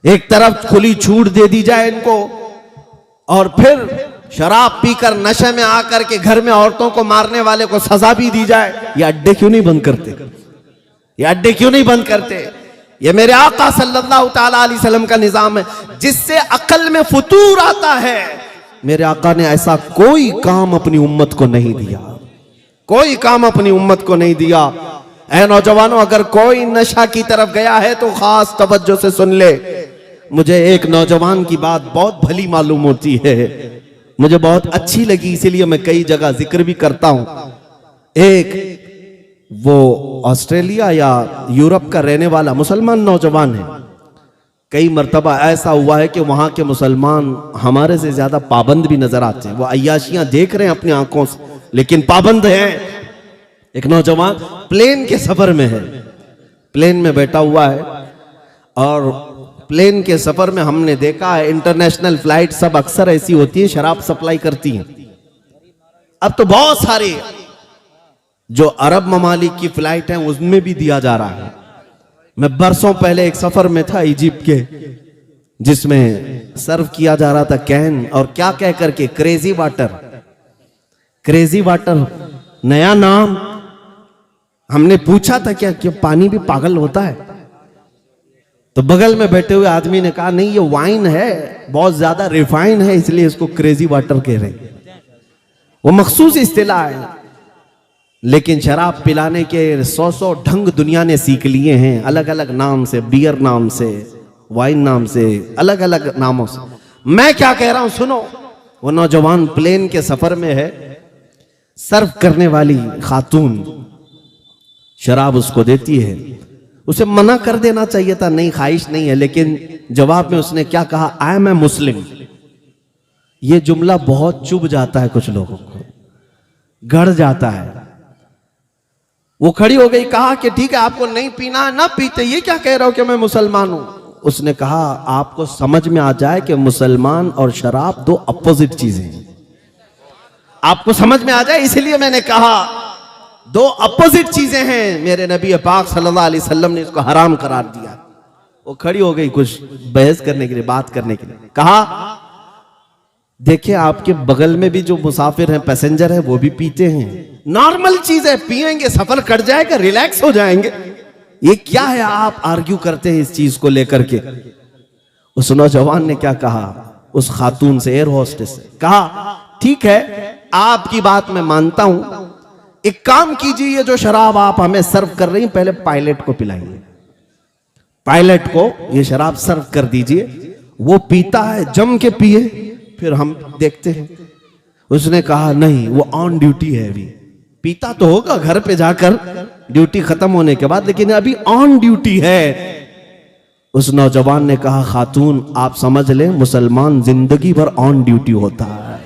एक तरफ खुली छूट दे दी जाए इनको, और फिर शराब पीकर नशे में आकर के घर में औरतों को मारने वाले को सजा भी दी जाए। ये अड्डे क्यों नहीं बंद करते? ये अड्डे क्यों नहीं बंद करते? ये मेरे आका सल्लल्लाहु ताला अलैहि वसल्लम का निजाम है जिससे अकल में फुतूर आता है। मेरे आका ने ऐसा कोई काम अपनी उम्मत को नहीं दिया, कोई काम अपनी उम्मत को नहीं दिया। ऐ नौजवानों, अगर कोई नशा की तरफ गया है तो खास तवज्जो से सुन ले। मुझे एक नौजवान की बात बहुत भली मालूम होती है, मुझे बहुत अच्छी लगी, इसीलिए मैं कई जगह जिक्र भी करता हूं। एक वो ऑस्ट्रेलिया या यूरोप का रहने वाला मुसलमान नौजवान है। कई मर्तबा ऐसा हुआ है कि वहां के मुसलमान हमारे से ज्यादा पाबंद भी नजर आते हैं। वो अय्याशियां देख रहे हैं अपनी आंखों से लेकिन पाबंद हैं। एक नौजवान प्लेन के सफर में है, प्लेन में बैठा हुआ है, और प्लेन के सफर में हमने देखा है इंटरनेशनल फ्लाइट सब अक्सर ऐसी होती है, शराब सप्लाई करती हैं। अब तो बहुत सारी जो अरब ममालिक की फ्लाइट हैं उसमें भी दिया जा रहा है। मैं बरसों पहले एक सफर में था इजिप्ट के, जिसमें सर्व किया जा रहा था कैन, और क्या कह करके क्रेजी वाटर, क्रेजी वाटर नया नाम। हमने पूछा था क्या पानी भी पागल होता है? तो बगल में बैठे हुए आदमी ने कहा नहीं, ये वाइन है, बहुत ज्यादा रिफाइन है, इसलिए इसको क्रेजी वाटर कह रहे हैं। वो मखसूस इस्तिलाह है, लेकिन शराब पिलाने के 100 ढंग दुनिया ने सीख लिए हैं, अलग अलग नाम से, बियर नाम से, वाइन नाम से, अलग अलग नामों से। मैं क्या कह रहा हूं सुनो। वो नौजवान प्लेन के सफर में है, सर्व करने वाली खातून शराब उसको देती है। उसे मना कर देना चाहिए था, नहीं ख्वाहिश नहीं है, लेकिन जवाब में उसने क्या कहा, आई एम ए मुस्लिम। ये जुमला बहुत चुभ जाता है कुछ लोगों को, गड़ जाता है। वो खड़ी हो गई, कहा कि ठीक है आपको नहीं पीना ना पीते, ये क्या कह रहे हो कि मैं मुसलमान हूं। उसने कहा आपको समझ में आ जाए कि मुसलमान और शराब दो अपोजिट चीजें हैं। आपको समझ में आ जाए, इसलिए मैंने कहा दो अपोजिट चीजें हैं। मेरे नबी पाक सल्लल्लाहु अलैहि वसल्लम ने इसको हराम करार दिया। वो खड़ी हो गई कुछ बहस करने के लिए, बात करने के लिए। कहा देखिए आपके बगल में भी जो मुसाफिर हैं, पैसेंजर है, वो भी पीते हैं, नॉर्मल चीज है, पिएंगे सफर कट जाएगा, रिलैक्स हो जाएंगे, ये क्या है आप आर्ग्यू करते हैं इस चीज को लेकर के। उस नौजवान ने क्या कहा, उस खातून से, एयर होस्टेस से कहा ठीक है आपकी बात मैं मानता हूं, एक काम कीजिए, ये जो शराब आप हमें सर्व कर रही हैं पहले पायलट को पिलाइए, पायलट को ये शराब सर्व कर दीजिए, वो पीता है जम के पिए, फिर हम देखते हैं। उसने कहा नहीं, वो ऑन ड्यूटी है, अभी पीता तो होगा घर पे जाकर ड्यूटी खत्म होने के बाद, लेकिन अभी ऑन ड्यूटी है। उस नौजवान ने कहा खातून आप समझ लें मुसलमान जिंदगी भर ऑन ड्यूटी होता है,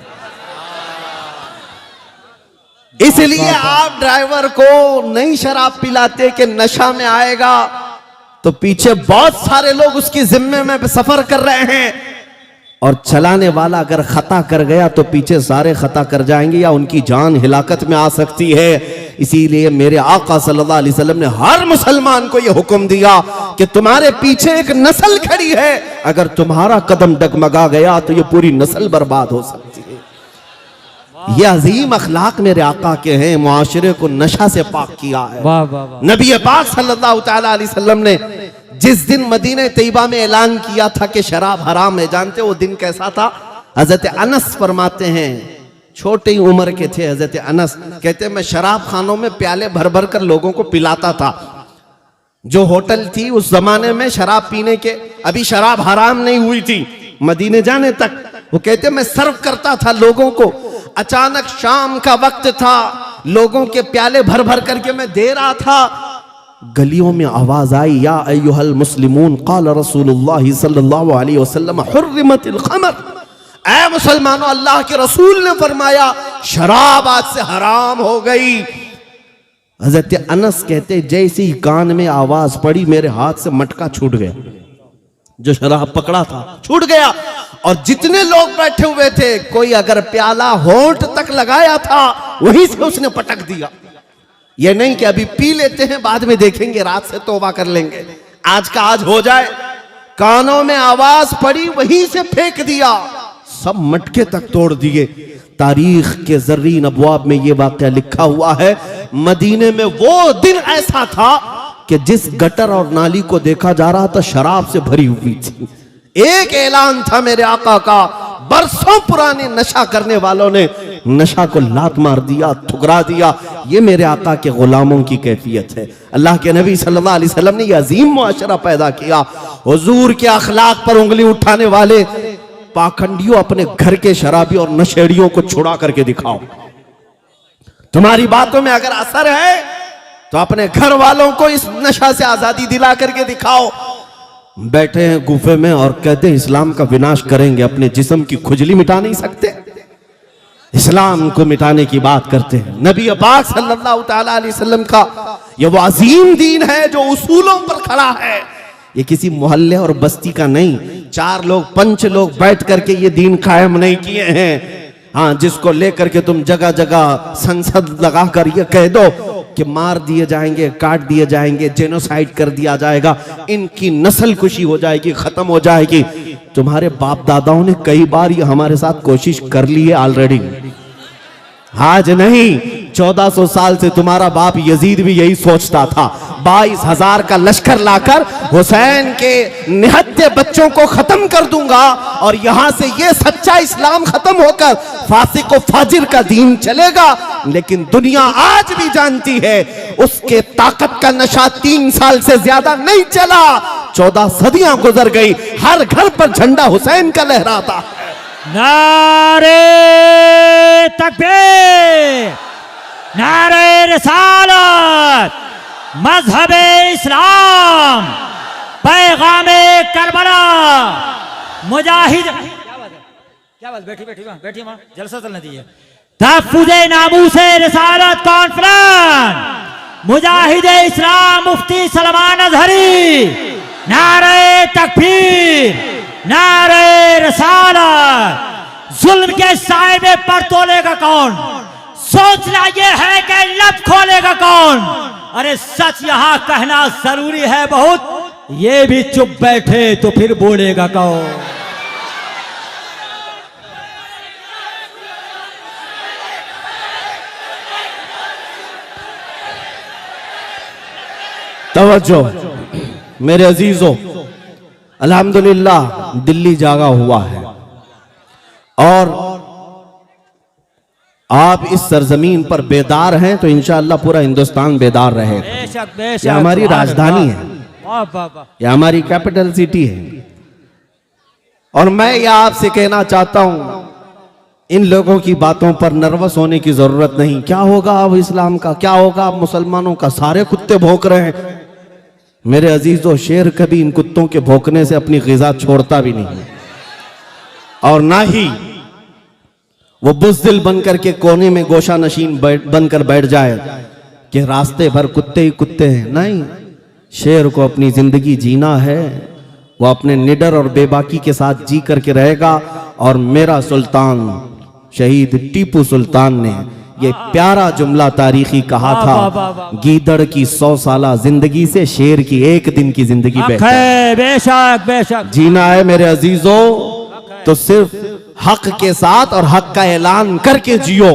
इसलिए आप ड्राइवर को नहीं शराब पिलाते कि नशा में आएगा, तो पीछे बहुत सारे लोग उसकी जिम्मे में सफर कर रहे हैं, और चलाने वाला अगर खता कर गया तो पीछे सारे खता कर जाएंगे या उनकी जान हिलाकत में आ सकती है। इसीलिए मेरे आका सल्लल्लाहु अलैहि वसल्लम ने हर मुसलमान को यह हुक्म दिया कि तुम्हारे पीछे एक नस्ल खड़ी है, अगर तुम्हारा कदम डगमगा गया तो यह पूरी नस्ल बर्बाद हो सकती है। ये अजीम अखलाक मेरे आका के हैं, मुआशरे को नशा से पाक किया है। वाह वाह वाह। नबी पाक सल्लल्लाहु तआला अलैहि वसल्लम ने जिस दिन मदीने तैयबा में ऐलान किया था कि शराब हराम है, जानते वो दिन कैसा था? हजरत अनस फरमाते हैं, छोटी उम्र के थे हजरत अनस, कहते मैं शराब खानों में प्याले भर भर कर लोगों को पिलाता था। जो होटल थी उस जमाने में शराब पीने के, अभी शराब हराम नहीं हुई थी मदीने जाने तक, वो कहते मैं सर्व करता था लोगों को। अचानक शाम का वक्त था, लोगों के प्याले भर भर करके मैं दे रहा था, गलियों में आवाज आई, या अय्युहल मुस्लिमून क़ाल रसूलुल्लाह सल्लल्लाहु अलैहि वसल्लम हुर्रिमतिल ख़मर, ऐ मुसलमानों अल्लाह के रसूल ने फरमाया शराब आज से हराम हो गई। हजरत अनस कहते जैसे ही कान में आवाज पड़ी मेरे हाथ से मटका छूट गया, जो शराब पकड़ा था छूट गया, और जितने लोग बैठे हुए थे कोई अगर प्याला होंठ तक लगाया था वहीं से उसने पटक दिया। ये नहीं कि अभी पी लेते हैं बाद में देखेंगे, रात से तौबा कर लेंगे, आज का आज हो जाए। कानों में आवाज पड़ी वहीं से फेंक दिया, सब मटके तक तोड़ दिए। तारीख के जर्रीन अबवाब में यह वाकया लिखा हुआ है, मदीने में वो दिन ऐसा था कि जिस गटर और नाली को देखा जा रहा था शराब से भरी हुई थी। एक ऐलान था मेरे आका का, बरसों पुराने नशा करने वालों ने नशा को लात मार दिया, ठुकरा दिया। ये मेरे आका के गुलामों की कैफियत है। अल्लाह के नबी सल्लल्लाहु अलैहि वसल्लम ने यह अजीम मुआशरा पैदा किया। हुजूर के अखलाक पर उंगली उठाने वाले पाखंडियों, अपने घर के शराबी और नशेड़ियों को छुड़ा करके दिखाओ। तुम्हारी बातों में अगर असर है तो अपने घर वालों को इस नशा से आजादी दिला करके दिखाओ। बैठे हैं गुफे में और कहते हैं इस्लाम का विनाश करेंगे, अपने जिस्म की खुजली मिटा नहीं सकते, इस्लाम को मिटाने की बात करते हैं। नबी पाक सल्लल्लाहु तआला अलैहि वसल्लम का ये वो अजीम दीन है जो उसूलों पर खड़ा है। ये किसी मोहल्ले और बस्ती का नहीं, 4 लोग 5 लोग बैठ करके ये दीन कायम नहीं किए हैं। हाँ, जिसको लेकर के तुम जगह जगह संसद लगा कर ये कह दो कि मार दिए जाएंगे, काट दिए जाएंगे, जेनोसाइड कर दिया जाएगा, इनकी नस्ल खुशी हो जाएगी, खत्म हो जाएगी। तुम्हारे बाप दादाओं ने कई बार ये हमारे साथ कोशिश कर ली है ऑलरेडी, आज नहीं 1400 साल से तुम्हारा बाप यजीद भी यही सोचता था। 22,000 का लश्कर लाकर हुसैन के निहत्थे बच्चों को खत्म कर दूंगा और यहां से ये सच्चा इस्लाम खत्म होकर फासिक व फाजिर का दीन चलेगा। लेकिन दुनिया आज भी जानती है उसके ताकत का नशा 3 साल से ज्यादा नहीं चला, 14 सदियां गुजर गई, हर घर पर झंडा हुसैन का लहराता। नारे तकबीर, नारे रिसालत, मजहबे इस्लाम, पैगामे करबला, मुजाहिद। क्या बात, बैठी बैठी बैठी मां, जलसा चलने दीजिए। तहफ्फुज़े नामूसे रिसालत कॉन्फ्रेंस, मुजाहिदे इस्लाम मुफ्ती सलमान अजहरी। नारे तकबीर, नारे रिसालत, जुल्म के साए में पर तोलेगा कौन? सोचना ये है कि लब खोलेगा कौन? अरे सच यहां कहना जरूरी है बहुत, ये भी चुप बैठे तो फिर बोलेगा कौन? तवज्जो मेरे अजीजों, अल्हम्दुलिल्लाह दिल्ली जागा हुआ है और आप इस सरजमीन पर बेदार हैं तो इंशाअल्लाह पूरा हिंदुस्तान बेदार रहेगा। बेशक बेशक, ये हमारी राजधानी है, वाह वाह वाह। ये हमारी कैपिटल सिटी है। और मैं यह आपसे कहना चाहता हूं, इन लोगों की बातों पर नर्वस होने की जरूरत नहीं। क्या होगा अब इस्लाम का, क्या होगा अब मुसलमानों का, सारे कुत्ते भौंक रहे हैं। मेरे अजीजों, शेर कभी इन कुत्तों के भौंकने से अपनी ग़िज़ा छोड़ता भी नहीं, और ना ही वो बुज़दिल बनकर के कोने में गोशा नशीन बनकर बैठ जाए कि रास्ते भर कुत्ते ही कुत्ते हैं। नहीं, शेर को अपनी जिंदगी जीना है, वो अपने निडर और बेबाकी के साथ जी करके रहेगा। और मेरा सुल्तान शहीद टीपू सुल्तान ने ये प्यारा जुमला तारीखी कहा था, गीदड़ की 100 साला जिंदगी से शेर की एक दिन की जिंदगी बेहतर। बेशक बेशक, जीना है मेरे अजीजों तो सिर्फ हक के साथ और हक का ऐलान करके जियो।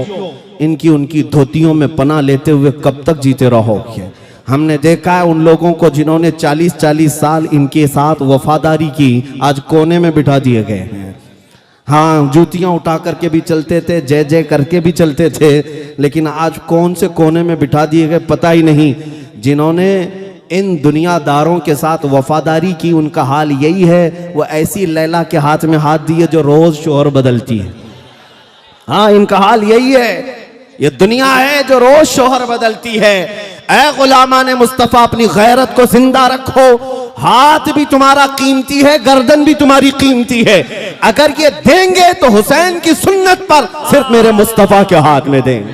इनकी उनकी धोतियों में पनाह लेते हुए कब तक जीते रहोगे? हमने देखा है उन लोगों को जिन्होंने 40-40 साल इनके साथ वफादारी की, आज कोने में बिठा दिए गए हैं। हाँ, जूतियां उठा करके भी चलते थे, जय जय करके भी चलते थे, लेकिन आज कौन से कोने में बिठा दिए गए पता ही नहीं। जिन्होंने इन दुनियादारों के साथ वफादारी की, उनका हाल यही है। वो ऐसी लैला के हाथ में हाथ दिए जो रोज शोहर बदलती है। हाँ, इनका हाल यही है। ये दुनिया है जो रोज शोहर बदलती है। ऐ गुलामाने मुस्तफा, अपनी गैरत को जिंदा रखो। हाथ भी तुम्हारा कीमती है, गर्दन भी तुम्हारी कीमती है। अगर ये देंगे तो हुसैन की सुन्नत पर सिर्फ मेरे मुस्तफा के हाथ में देंगे।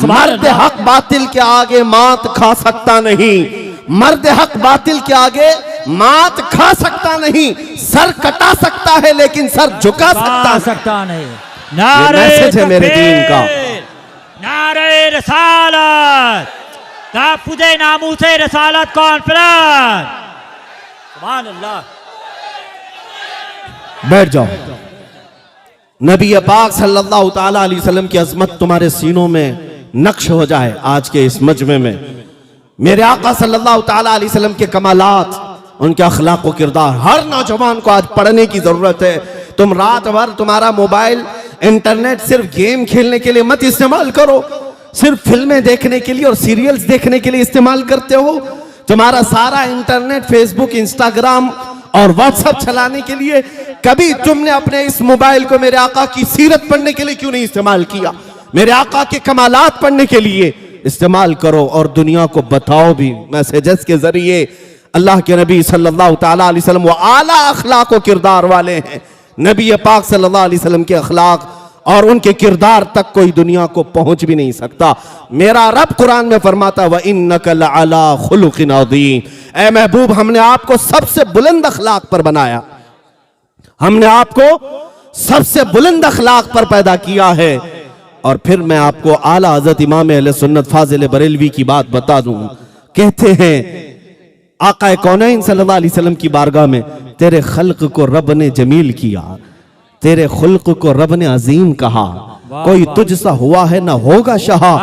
मर्द हक बातिल के आगे मात खा सकता नहीं, मर्द हक बातिल के आगे मात खा सकता नहीं। सर कटा सकता है लेकिन सर झुका सकता नहीं। ये मैसेज है मेरे दीन का। नारे रसालत, तापुदे नामूसे रसालत कॉन्फ्रेंस। सुभान अल्लाह। बैठ जाओ। नबी पाक सल्लल्लाहु ताला अलैहि वसल्लम की अजमत तुम्हारे सीनों में नक्श हो जाए आज के इस मजमे में। मेरे आका सल्लल्लाहु ताला अलैहि वसल्लम के कमालात, उनके अखलाक व किरदार हर नौजवान को आज पढ़ने की जरूरत है। तुम रात भर तुम्हारा मोबाइल इंटरनेट सिर्फ गेम खेलने के लिए मत इस्तेमाल करो, सिर्फ फिल्में देखने के लिए और सीरियल्स देखने के लिए इस्तेमाल करते हो। तुम्हारा सारा इंटरनेट, फेसबुक, इंस्टाग्राम और व्हाट्सएप चलाने के लिए, कभी तुमने अपने इस मोबाइल को मेरे आका की सीरत पढ़ने के लिए क्यों नहीं इस्तेमाल किया? मेरे आका के कमालात पढ़ने के लिए इस्तेमाल करो और दुनिया को बताओ भी मैसेजेस के जरिए। अल्लाह के नबी सल्लल्लाहु ताला अलैहि वसल्लम वो आला अखलाक व किरदार वाले हैं। नबी पाक सल्लल्लाहु अलैहि वसल्लम के अखलाक और उनके किरदार तक कोई दुनिया को पहुंच भी नहीं सकता। मेरा रब कुरान में फरमाता व इन्नका लअला खुलुकिन अज़ीम। ऐ महबूब, हमने आपको सबसे बुलंद अखलाक पर बनाया, हमने आपको सबसे बुलंद अखलाक पर पैदा किया है। और फिर मैं आपको आला हज़रत इमाम अहले सुन्नत फाजिल बरेलवी की बात बता दूं। कहते हैं आका कौनैन सल्लल्लाहु अलैहि वसल्लम की बारगाह में, तेरे खल्क को रब ने जमील किया, तेरे खुल्क को रब ने अजीम कहा, कोई तुझसा हुआ है ना होगा शहा,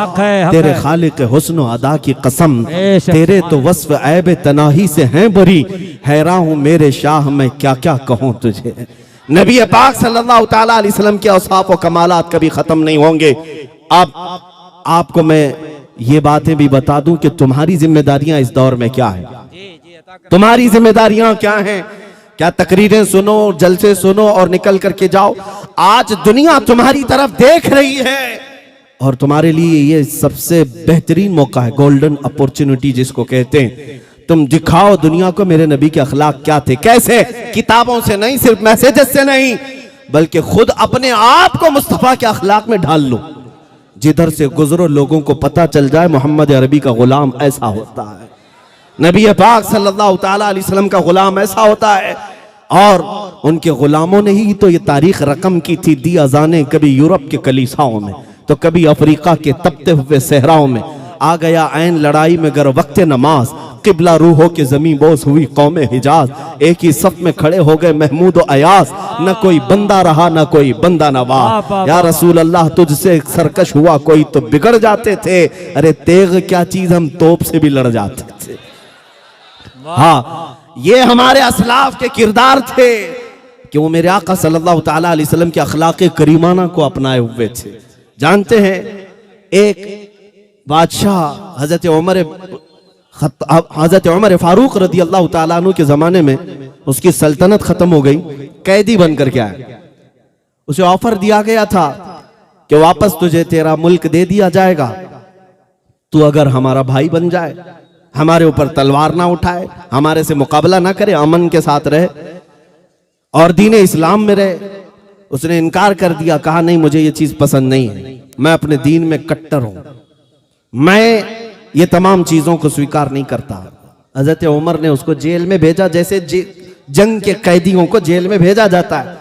तेरे खालिक हुस्न अदा की कसम, तेरे तो वस्फ ऐब तनाही से हैं बरी, हैरान हूं मेरे शाह मैं क्या क्या कहूं तुझे। नबी पाक सल्लल्लाहु ताला अलैहि वसल्लम के औसाफ और कमालात कभी खत्म नहीं होंगे। अब आपको मैं ये बातें भी बता दूं कि तुम्हारी जिम्मेदारियां इस दौर में क्या है। तुम्हारी जिम्मेदारियां क्या हैं? क्या तकरीरें सुनो, जलसे सुनो और निकल करके जाओ? आज दुनिया तुम्हारी तरफ देख रही है और तुम्हारे लिए ये सबसे बेहतरीन मौका है, गोल्डन अपॉर्चुनिटी जिसको कहते हैं। तुम दिखाओ दुनिया को मेरे नबी के अखलाक क्या थे, कैसे। किताबों से नहीं, सिर्फ मैसेजेस से नहीं, बल्कि खुद अपने आप को मुस्तफा के अखलाक में ढाल लो। जिधर से गुजरो लोगों को पता चल जाए मोहम्मद अरबी का गुलाम ऐसा होता है, नबी पाक सल्लल्लाहु ताला अलैहि वसल्लम का गुलाम ऐसा होता है। और उनके गुलामों ने ही तो ये तारीख रकम की थी। दी अजाने कभी यूरोप के कलीसाओं में, तो कभी अफ्रीका के तपते हुए सहराओं में। आ गया ऐन लड़ाई में गर वक्त नमाज, किबला रूहों के जमीन बोस हुई कौमे हिजाज। एक ही सफ में खड़े हो गए महमूद और अयास, न कोई बंदा रहा न कोई बंदा नवाज। या रसूल अल्लाह तुझसे सरकश हुआ कोई तो बिगड़ जाते थे, अरे तेग क्या चीज हम तोप से भी लड़ जाते थे। हाँ, ये हमारे असलाफ के किरदार थे कि वो मेरे आका सल्लल्लाहु ताला अलैहि वसल्लम के अखलाक़े करीमाना को अपनाए हुए थे। जानते हैं, एक बादशाह हजरत उमर फारूक रदी अल्लाह ताला अन्हु के जमाने में उसकी सल्तनत खत्म हो गई, कैदी बनकर के आया। उसे ऑफर दिया गया था कि वापस तुझे तेरा मुल्क दे दिया जाएगा, तू अगर हमारा भाई बन जाए, हमारे ऊपर तलवार ना उठाए, हमारे से मुकाबला ना करे, अमन के साथ रहे और दीन इस्लाम में रहे। उसने इनकार कर दिया, कहा नहीं मुझे ये चीज पसंद नहीं है, मैं अपने दीन में कट्टर हूं, मैं ये तमाम चीजों को स्वीकार नहीं करता। हजरत उमर ने उसको जेल में भेजा, जैसे जंग के कैदियों को जेल में भेजा जाता है,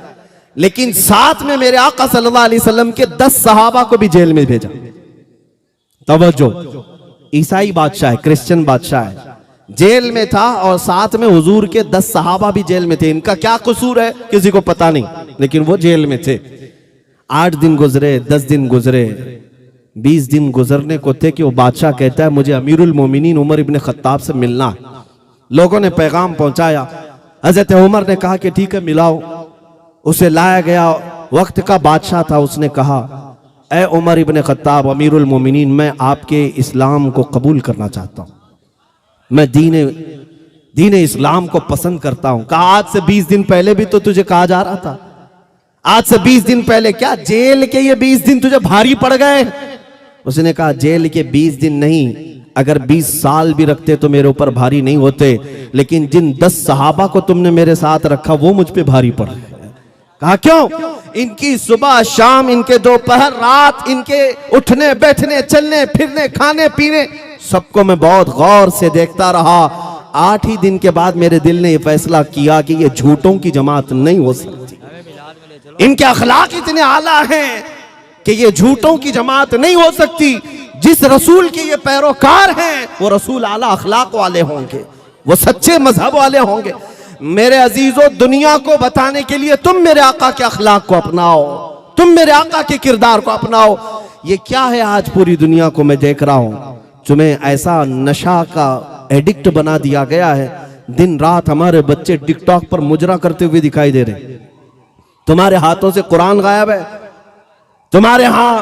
लेकिन साथ में मेरे आका सल्लल्लाहु अलैहि वसल्लम के 10 सहाबा को भी जेल में भेजा। तवज्जो, ईसाई बादशाह है, क्रिश्चियन बादशाह है, जेल में था और साथ में हुजूर के 10 सहाबा भी जेल में थे। इनका क्या कसूर है किसी को पता नहीं, लेकिन वो जेल में थे। 8 दिन गुजरे, 10 दिन गुजरे, 20 दिन गुजरने को थे कि वो बादशाह कहता है मुझे अमीरुल मोमिनीन उमर इब्ने खत्ताब से मिलना है। लोगों ने पैगाम पहुंचाया, हजरत उमर ने कहा कि ठीक है मिलाओ। उसे लाया गया, वक्त का बादशाह था। उसने कहा, ए उमर इब्ने खत्ताब अमीरुल मोमिनीन, मैं आपके इस्लाम को कबूल करना चाहता हूं, मैं दीन इस्लाम को पसंद करता हूं। कहा आज से 20 दिन पहले भी तो तुझे कहा जा रहा था, आज से 20 दिन पहले क्या जेल के ये 20 दिन तुझे भारी पड़ गए? उसने कहा जेल के 20 दिन नहीं, अगर 20 साल भी रखते तो मेरे ऊपर भारी नहीं होते, लेकिन जिन 10 सहाबा को तुमने मेरे साथ रखा वो मुझ पे भारी पड़ गए। कहा क्यों? इनकी सुबह शाम, इनके दोपहर रात, इनके उठने बैठने चलने फिरने खाने पीने सबको मैं बहुत गौर से देखता रहा। 8 ही दिन के बाद मेरे दिल ने यह फैसला किया कि ये झूठों की जमात नहीं हो सकती, इनके अखलाक इतने आला हैं कि ये झूठों की जमात नहीं हो सकती। जिस रसूल के ये पैरोकार हैं वो रसूल आला अखलाक वाले होंगे, वो सच्चे मजहब वाले होंगे। मेरे अजीजों, दुनिया को बताने के लिए तुम मेरे आका के अखलाक को अपनाओ, तुम मेरे आका के किरदार को अपनाओ। ये क्या है आज पूरी दुनिया को मैं देख रहा हूं, तुम्हें ऐसा नशा का एडिक्ट बना दिया गया है। दिन रात हमारे बच्चे टिकटॉक पर मुजरा करते हुए दिखाई दे रहे, तुम्हारे हाथों से कुरान गायब है, तुम्हारे यहां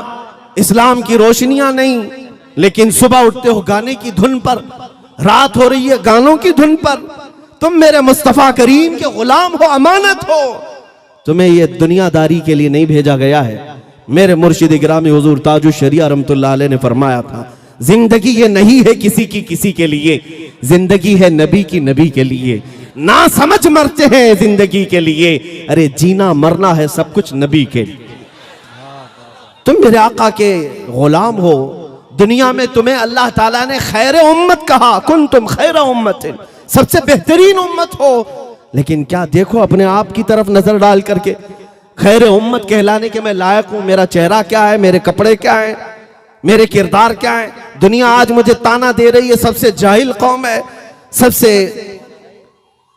इस्लाम की रोशनियां नहीं, लेकिन सुबह उठते हो गाने की धुन पर, रात हो रही है गानों की धुन पर। तुम मेरे मुस्तफा करीम के गुलाम हो, अमानत हो, तुम्हें ये दुनियादारी के लिए नहीं भेजा गया है। मेरे मुर्शिद गिरामी हुजूर ताजुल शरिया रहमतुल्लाह अलैह ने फरमाया था, जिंदगी ये नहीं है किसी की किसी के लिए, जिंदगी है नबी की नबी के लिए। ना समझ मरते हैं जिंदगी के लिए, अरे जीना मरना है सब कुछ नबी के लिए। तुम मेरे आका के गुलाम हो, दुनिया में तुम्हें अल्लाह ताला ने खैर उम्मत कहा, कुन तुम खैर उम्मत, सबसे बेहतरीन उम्मत हो। लेकिन क्या देखो अपने आप की तरफ नजर डाल करके, खैर उम्मत कहलाने के मैं लायक हूं? मेरा चेहरा क्या है, मेरे कपड़े क्या है, मेरे किरदार क्या है? दुनिया आज मुझे ताना दे रही है, सबसे जाहिल कौम है, सबसे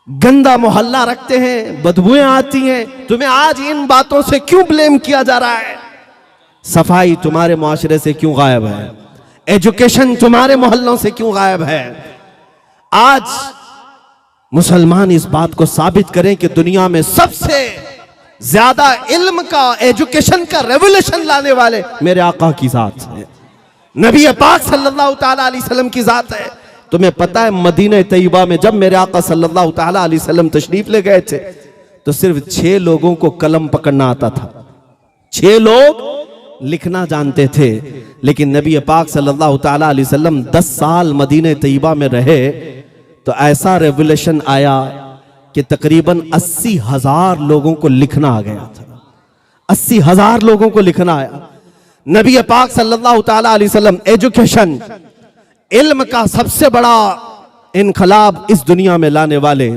गंदा मोहल्ला रखते हैं, बदबुएं आती हैं। तुम्हें आज इन बातों से क्यों ब्लेम किया जा रहा है? सफाई तुम्हारे मुआशरे से क्यों गायब है? एजुकेशन तुम्हारे मोहल्लों से क्यों गायब है? आज मुसलमान इस बात को साबित करें कि दुनिया में सबसे ज्यादा इल्म का, एजुकेशन का रेवोल्यूशन लाने वाले मेरे आका की जात है, नबी पाक सल्लल्लाहु ताला अलैहि वसल्लम की जात है। तुम्हें पता है मदीना तैयबा में जब मेरे आका सल्लल्लाहु ताला अलैहि वसल्लम तशरीफ ले गए थे तो सिर्फ 6 लोगों को कलम पकड़ना आता था, 6 लोग लिखना जानते थे। लेकिन नबी पाक सल्लल्लाहु ताला अलैहि वसल्लम 10 साल मदीना तैयबा में रहे तो ऐसा रेवोल्यूशन आया कि तकरीबन 80,000 लोगों को लिखना आ गया था। 80,000 लोगों को लिखना आया। नबी पाक सल्लल्लाहु ताला अलैहि वसल्लम एजुकेशन, इल्म का सबसे बड़ा इनकलाब इस दुनिया में लाने वाले।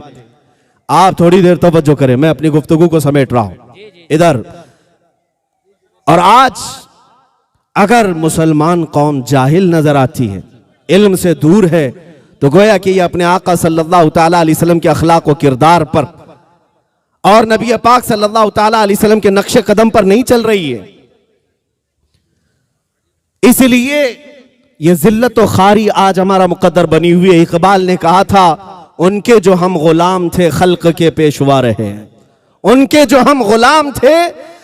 आप थोड़ी देर तवज्जो करें, मैं अपनी गुफ्तगू को समेट रहा हूं इधर। और आज अगर मुसलमान कौम जाहिल नजर आती है, इल्म से दूर है, तो गोया कि ये अपने आका सल्लल्लाहु ताला अलैहि वसल्लम के अखलाक व किरदार पर और नबी पाक सल्लल्लाहु ताला अलैहि वसल्लम के नक्शे कदम पर नहीं चल रही है। इसलिए ये जिल्लत व खारी आज हमारा मुकद्दर बनी हुई है। इकबाल ने कहा था, उनके जो हम गुलाम थे खल्क के पेशवा रहे, उनके जो हम गुलाम थे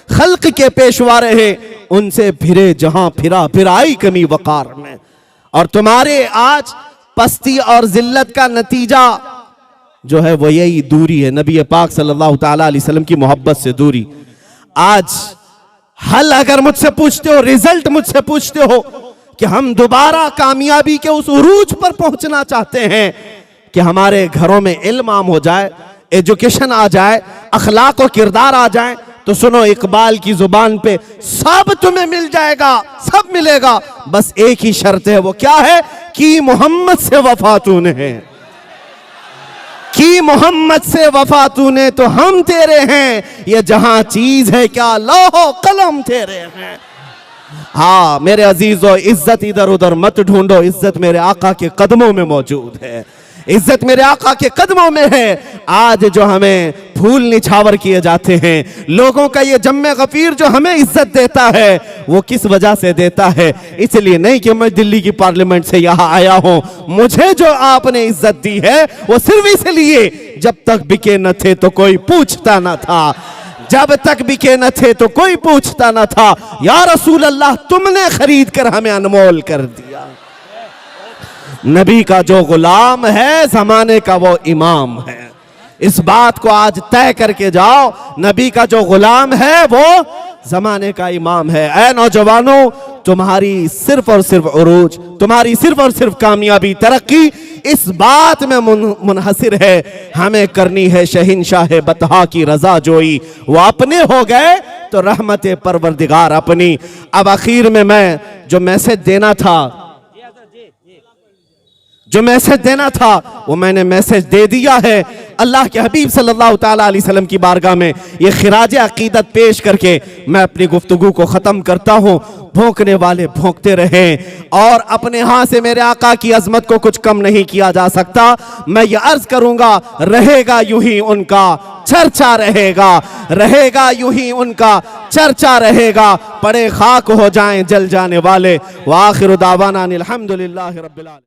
खल्क के पेशवा रहे, उनसे फिरे जहां फिरा फिर आई कमी वकार में। और तुम्हारे आज पस्ती और जिल्लत का नतीजा जो है वो यही दूरी है, नबी पाक सल्लल्लाहु ताला अलैहि वसल्लम की मोहब्बत से दूरी। आज हल अगर मुझसे पूछते हो, रिजल्ट मुझसे पूछते हो कि हम दोबारा कामयाबी के उस उरूज पर पहुंचना चाहते हैं कि हमारे घरों में इल्म आम हो जाए, एजुकेशन आ जाए, अखलाक और किरदार आ जाए, तो सुनो इकबाल की जुबान पे सब तुम्हें मिल जाएगा, सब मिलेगा, बस एक ही शर्त है। वो क्या है? कि मोहम्मद से वफा तूने है, कि मोहम्मद से वफा तूने तो हम तेरे हैं, ये जहां चीज है क्या लौहो कलम तेरे हैं। हाँ मेरे अजीजों, इज्जत इधर उधर मत ढूंढो, इज्जत मेरे आका के कदमों में मौजूद है, इज्जत मेरे आका के कदमों में है। आज जो हमें फूल निछावर किए जाते हैं, लोगों का ये जम्मे गफीर जो हमें इज्जत देता है, वो किस वजह से देता है? इसलिए नहीं कि मैं दिल्ली की पार्लियामेंट से यहां आया हूं, मुझे जो आपने इज्जत दी है वो सिर्फ इसलिए जब तक बिके न थे तो कोई पूछता न था, जब तक बिके न थे तो कोई पूछता न था। या रसूल अल्लाह, तुमने खरीद कर हमें अनमोल कर दिया। नबी का जो गुलाम है जमाने का वो इमाम है, इस बात को आज तय करके जाओ। नबी का जो गुलाम है वो जमाने का इमाम है। ऐ नौजवानों, तुम्हारी सिर्फ और सिर्फ उरूज, तुम्हारी सिर्फ और सिर्फ कामयाबी, तरक्की इस बात में मुनहसिर है, हमें करनी है शहंशाह बतहा की रजा जोई। वो अपने हो गए तो रहमत परवरदिगार अपनी। अब आखिर में मैं जो मैसेज देना था, वो मैंने मैसेज दे दिया है। अल्लाह के हबीब सल्लल्लाहु ताला अलैहि वसल्लम की बारगाह में ये खिराज अकीदत पेश करके मैं अपनी गुफ्तगू को ख़त्म करता हूँ। भौंकने वाले भौंकते रहें, और अपने हाथ से मेरे आका की अजमत को कुछ कम नहीं किया जा सकता। मैं ये अर्ज करूँगा, रहेगा यूं ही उनका चर्चा रहेगा, रहेगा यूं ही उनका चर्चा रहेगा। पड़े खाक हो जाएं जल जाने वाले। व आखिरु दावाना अनिल हम्दुलिल्लाहि रब्बिल आलमीन।